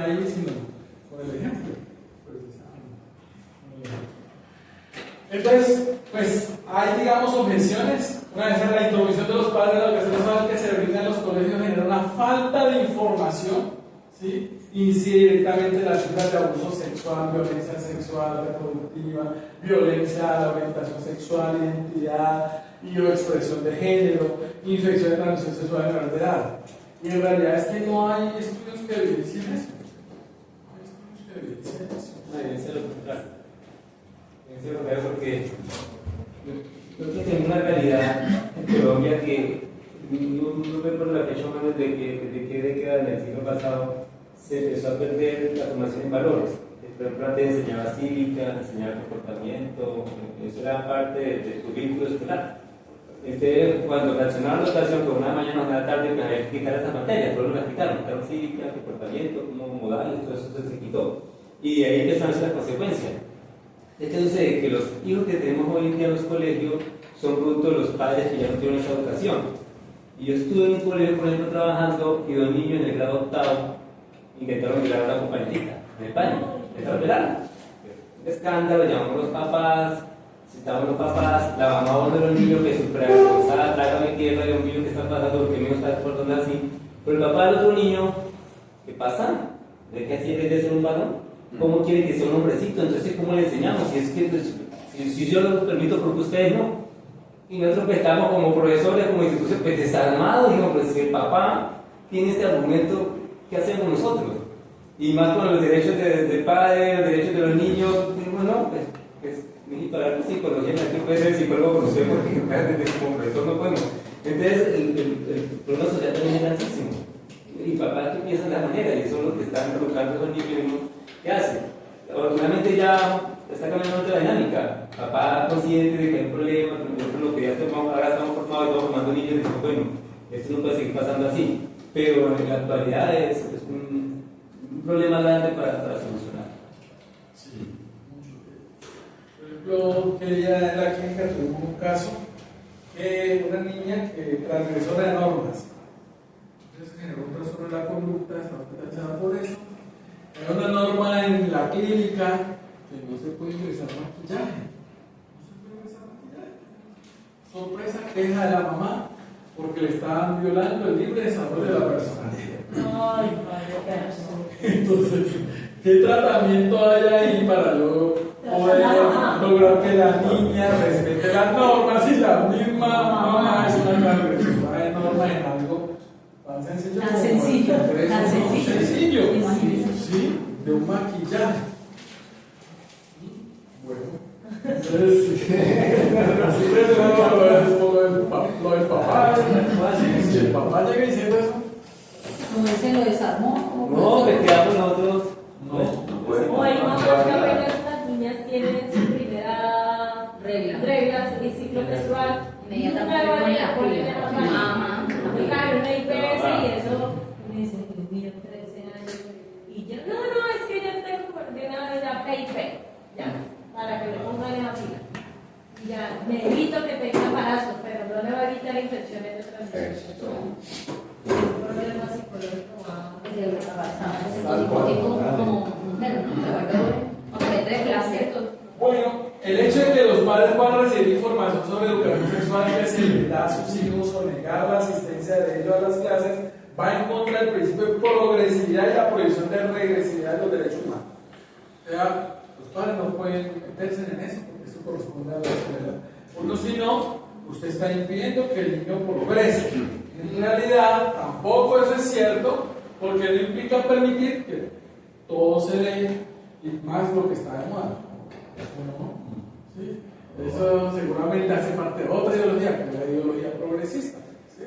ahí, sino con el ejemplo. Entonces, pues hay, digamos, objeciones. Una vez en la introducción de los padres, la educación sexual que se brinda en los colegios genera una falta de información, ¿sí? Incide directamente en las cifras de abuso sexual, violencia sexual, reproductiva, violencia a la orientación sexual, identidad y o expresión de género, infección de transmisión sexual en menor de edad. Y en realidad es que no hay estudios que evidencien eso. No hay estudios que evidencien eso. No, evidencia lo contrario. Evidencia lo contrario porque yo creo que hay una realidad en Colombia que no ve por la fecha más desde qué década del siglo pasado se empezó a perder la formación en valores. Por ejemplo, antes enseñaba cívica, enseñaba comportamiento, eso era parte de tu vínculo escolar. Cuando reaccionaron la educación con una mañana o una tarde, pues había que quitar esas materias, pero no las quitaron, quitaron cívica, comportamiento, como modales, todo eso se quitó. Y de ahí empezaron a ser las consecuencias. Entonces, que los hijos que tenemos hoy en día en los colegios son producto de los padres que ya no tienen esa educación. Y yo estuve en un colegio, por ejemplo, trabajando, y dos niños en el grado octavo intentaron violar a una compañerita en España, intentaron violarla. Un escándalo, llamamos a los papás, citamos a los papás, la mamá de los niños que súper avergonzada, trágame tierra, Dios mío, ¿qué está pasando? Porque mi hijo está portando así. Pero el papá del otro niño, ¿qué pasa? ¿De qué así es de ser un varón? ¿Cómo quiere que sea un hombrecito? Entonces, ¿cómo le enseñamos? Si es que si yo lo permito, porque ustedes no. Y nosotros pues, estamos como profesores, como institución, pues desarmados, digo, pues si el papá tiene este argumento, ¿qué hacemos nosotros? Y más con los derechos del padre, los derechos de los niños, digo, no, pues para la psicología, aquí puede ser psicólogo con usted, porque realmente como profesor no podemos. Entonces, el problema social también es grandísimo. Y papás que piensan de la manera, y son los que están educando a esos niños, ¿qué hacen? Afortunadamente ya está cambiando otra dinámica. Papá consciente de que hay un problema, lo que ya ahora estamos formados y estamos formando niños, y decimos, bueno, esto no puede seguir pasando así. Pero en la actualidad es un problema grande para solucionar. Sí, mucho. Por ejemplo, que día en la clínica tuvimos un caso que una niña que transgresó las normas. Entonces generó un trastorno en la conducta, está hospitalizada por eso. Hay una norma en la clínica que no se puede ingresar maquillaje. No se puede ingresar maquillaje. Sorpresa, queja de la mamá porque le estaban violando el libre desarrollo de la personalidad. Ay, padre, qué Entonces, ¿qué tratamiento hay ahí para luego poder lograr que la niña respete las normas y la misma mamá es una transgresora de norma en algo tan sencillo? Tan sencillo, tan sencillo. Sencillo, Imagínense. sí, de un maquillaje. Bueno, entonces, así es lo del papá. Si el papá llega diciendo eso, Como dicen, lo desarmó. No, que quedamos nosotros. O hay mamás que apenas las niñas tienen su primera regla, su ciclo menstrual, Inmediatamente luego ponen le la ponen pila. a la Mamá. aplicar una IPS y eso, me dicen, Dios mío, 13 años. Y yo, no, es que yo tengo de una vez ya PIP, ya, para que le pongan en la pila. Y ya, me evito que tenga embarazo, pero no le va a evitar infecciones de transmisión. Un problema psicológico Que se como mujer, ¿no? Objeto de clase. bueno, el hecho de que los padres puedan recibir información sobre educación sexual que se les da a sus hijos o negar la asistencia de ellos a las clases va en contra del principio de progresividad y la prohibición de regresividad de los derechos humanos. O sea, los padres no pueden meterse en eso porque eso corresponde a la escuela. Porque si no, usted está impidiendo que el niño progrese. En realidad, tampoco eso es cierto, porque no implica permitir que todo se dé y más lo que está de moda. Eso no. ¿Sí? Eso seguramente hace parte de otra ideología, que es la ideología progresista. ¿Sí?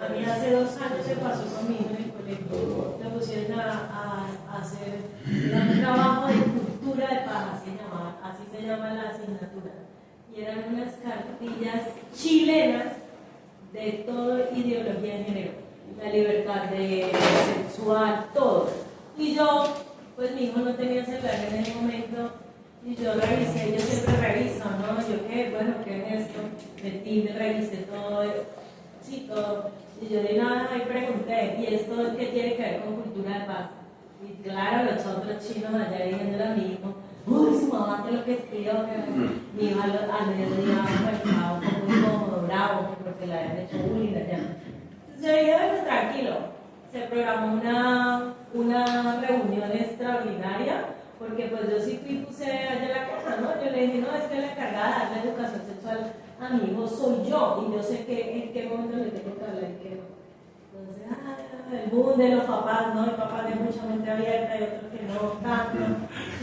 A mí hace 2 años se pasó conmigo en el colegio, me pusieron a hacer un trabajo de cultura de paz, así se llama la asignatura. Y eran unas cartillas chilenas de toda ideología de género, la libertad de sexual, todo. Y yo, pues mi hijo no tenía celular en ese momento, y yo revisé, yo siempre reviso, ¿no? Yo qué, bueno, ¿qué es esto? Metí, me revisé todo, sí, todo. Y yo de nada ahí pregunté, ¿y esto qué tiene que ver con cultura de paz? Y claro, los otros chinos allá diciendo lo mismo. Uy, su mamá que lo que escribió, que mi hija al mediodía estaba como muy cómodo, bravo, porque le habían hecho bullying allá. Entonces yo dije, bueno, tranquilo. Se programó una reunión extraordinaria, porque pues yo sí puse allá la cosa, ¿no? Yo le dije, no, es que la encargada de darle educación sexual a mi hijo soy yo, y yo sé que en qué momento le tengo que hablar y qué no. Entonces, el boom de los papás, ¿no? El papá de mucha mente abierta y otros que no tanto.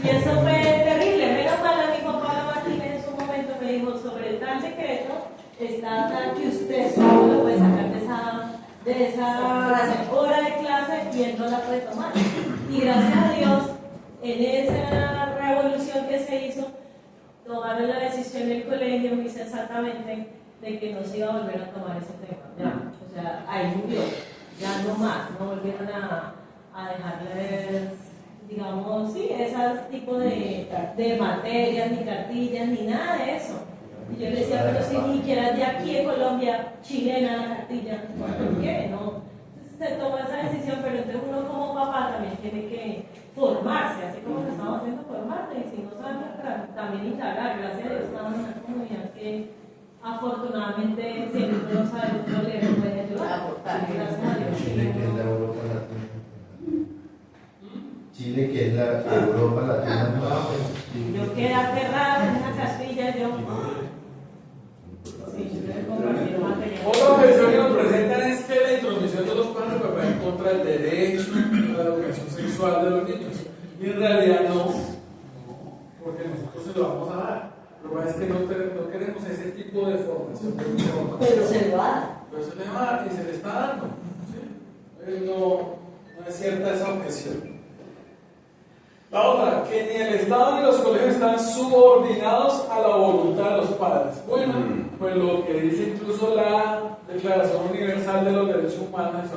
Y eso fue terrible. Menos mal a mi papá Martínez en su momento me dijo, sobre el tal decreto está tal que usted solo lo puede sacar de esa hora de clase y él no la puede tomar. Y gracias a Dios, en esa revolución que se hizo, tomaron la decisión del colegio muy sensatamente de que no se iba a volver a tomar ese tema. Ya, o sea, ahí murió. Ya no más, no volvieron a dejarles, digamos, sí, esas tipos de materias, ni cartillas, ni nada de eso. Y yo le decía, pero si ni siquiera de aquí en Colombia, chilena la cartilla, ¿por qué? No. Entonces se toma esa decisión, pero entonces uno como papá también tiene que formarse, así como lo estamos haciendo, formarse, y si no saben, también indagar. Gracias a Dios estamos en una comunidad que afortunadamente siempre no sabe cómo le puede ayudar. Gracias a Dios. Chile, que es la Europa Latina. Chile, que es la Europa Latina. Yo quedé aterrada en una castilla, yo. Sí, yo le compartí material. Otra objeción que nos presentan es que la intromisión de los padres va en contra del derecho a la educación sexual de los niños. Y en realidad no, porque nosotros se lo vamos a dar. Lo que pasa es que no queremos ese tipo de formación. Pero se lo da. Pero se le va a dar y se le está dando. ¿Sí? No es cierta esa objeción. La otra, que ni el Estado ni los colegios están subordinados a la voluntad de los padres. Bueno, pues lo que dice incluso la Declaración Universal de los Derechos Humanos,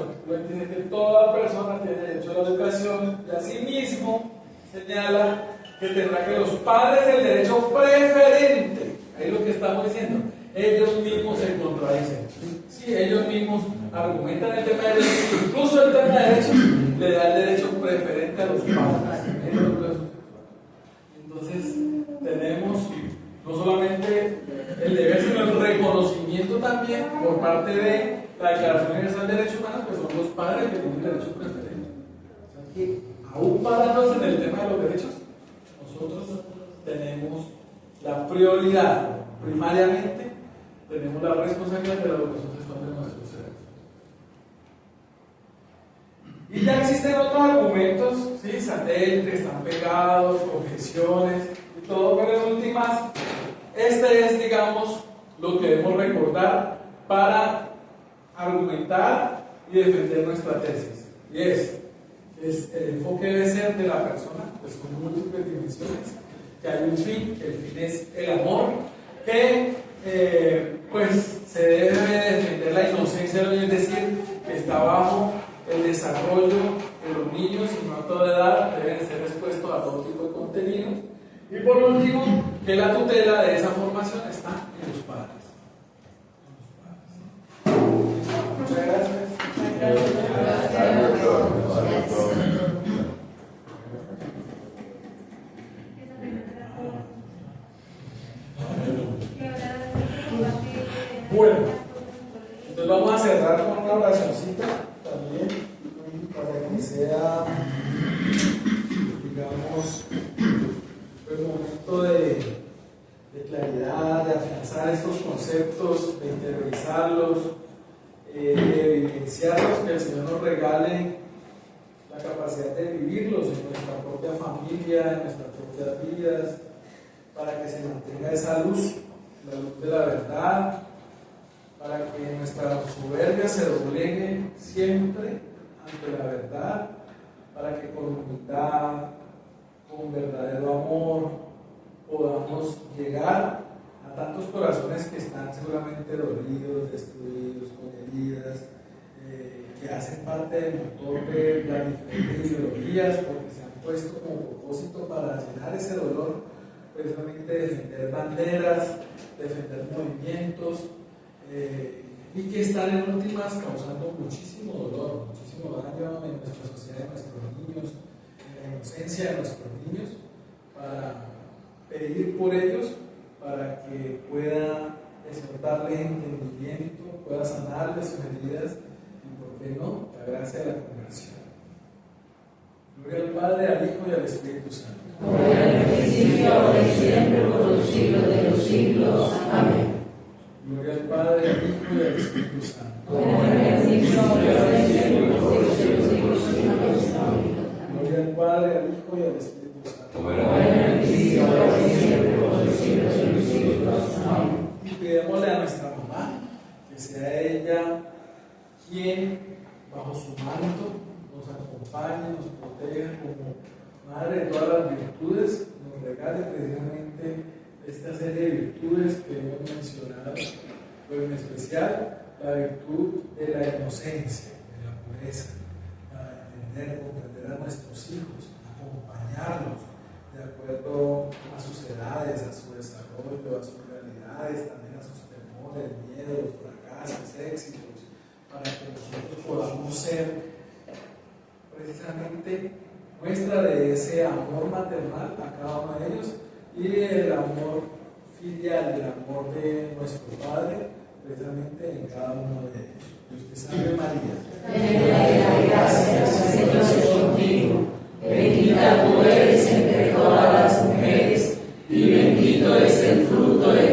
dice que toda persona tiene derecho a la educación y asimismo señala que tendrá que los padres el derecho preferente. Ahí es lo que estamos diciendo. Ellos mismos se contradicen. Sí, ellos mismos argumentan el tema de derechos, incluso el tema de derechos le da el derecho preferente a los padres. Entonces, tenemos no solamente el deber, sino el reconocimiento también por parte de la Declaración Universal de Derechos Humanos, que son los padres que tienen derecho preferente. O sea que, aún parándonos en el tema de los derechos, nosotros tenemos la prioridad, primariamente, tenemos la responsabilidad de la educación sexual de nuestros seres. Y ya existen otros argumentos, ¿sí? Satélites, están pegados, objeciones y todo, pero en últimas, este es, digamos, lo que debemos recordar para argumentar y defender nuestra tesis. Y es el enfoque debe ser de la persona, pues con múltiples dimensiones, que hay un fin, que el fin es el amor, que pues se debe defender la inocencia, es decir, que está bajo el desarrollo de los niños y no a toda edad deben ser expuestos a todo tipo de contenido. Y por último, que la tutela de esa formación está en los padres. Muchas gracias. Bueno, entonces vamos a cerrar con una oracioncita también para que sea, digamos, el momento de claridad, de afianzar estos conceptos, de interiorizarlos, de evidenciarlos, que el Señor nos regale la capacidad de vivirlos en nuestra propia familia, en nuestras propias vidas, para que se mantenga esa luz, la luz de la verdad, para que nuestra soberbia se doblegue siempre ante la verdad, para que con humildad, con verdadero amor, podamos llegar a tantos corazones que están seguramente dolidos, destruidos, con heridas, que hacen parte del motor de las diferentes ideologías, porque se han puesto como propósito para llenar ese dolor, precisamente defender banderas, defender movimientos, y que están en últimas causando muchísimo dolor, muchísimo daño en nuestra sociedad, en nuestros niños, la inocencia de nuestros niños, para pedir por ellos, para que pueda exhortarles entendimiento, pueda sanarles sus heridas y, por qué no, la gracia de la conversión. Gloria al Padre, al Hijo y al Espíritu Santo. Como era en el principio, ahora y siempre, por los siglos de los siglos. Amén. Gloria al Padre, al Hijo y al Espíritu Santo. Como era en el principio, ahora y siempre, por los siglos de los siglos. Amén. Gloria al Padre, al Hijo y al Espíritu Santo. Como era en el principio, ahora y siempre, por los siglos de los siglos. Amén. Y pidémosle a nuestra mamá que sea ella quien, bajo su manto, nos acompañe, nos proteja como madre de todas las virtudes, nos regale precisamente esta serie de virtudes que hemos mencionado, pero en especial la virtud de la inocencia, de la pureza, para entender, comprender a nuestros hijos, acompañarlos de acuerdo a sus edades, a su desarrollo, a sus realidades, también a sus temores, miedos, fracasos, éxitos, para que nosotros podamos ser precisamente muestra de ese amor maternal a cada uno de ellos y el amor filial, el amor de nuestro Padre, precisamente en cada uno de ellos. Dios te salve María. Llena de gracia, el Señor es contigo. Bendita tú eres entre todas las mujeres, y bendito es el fruto de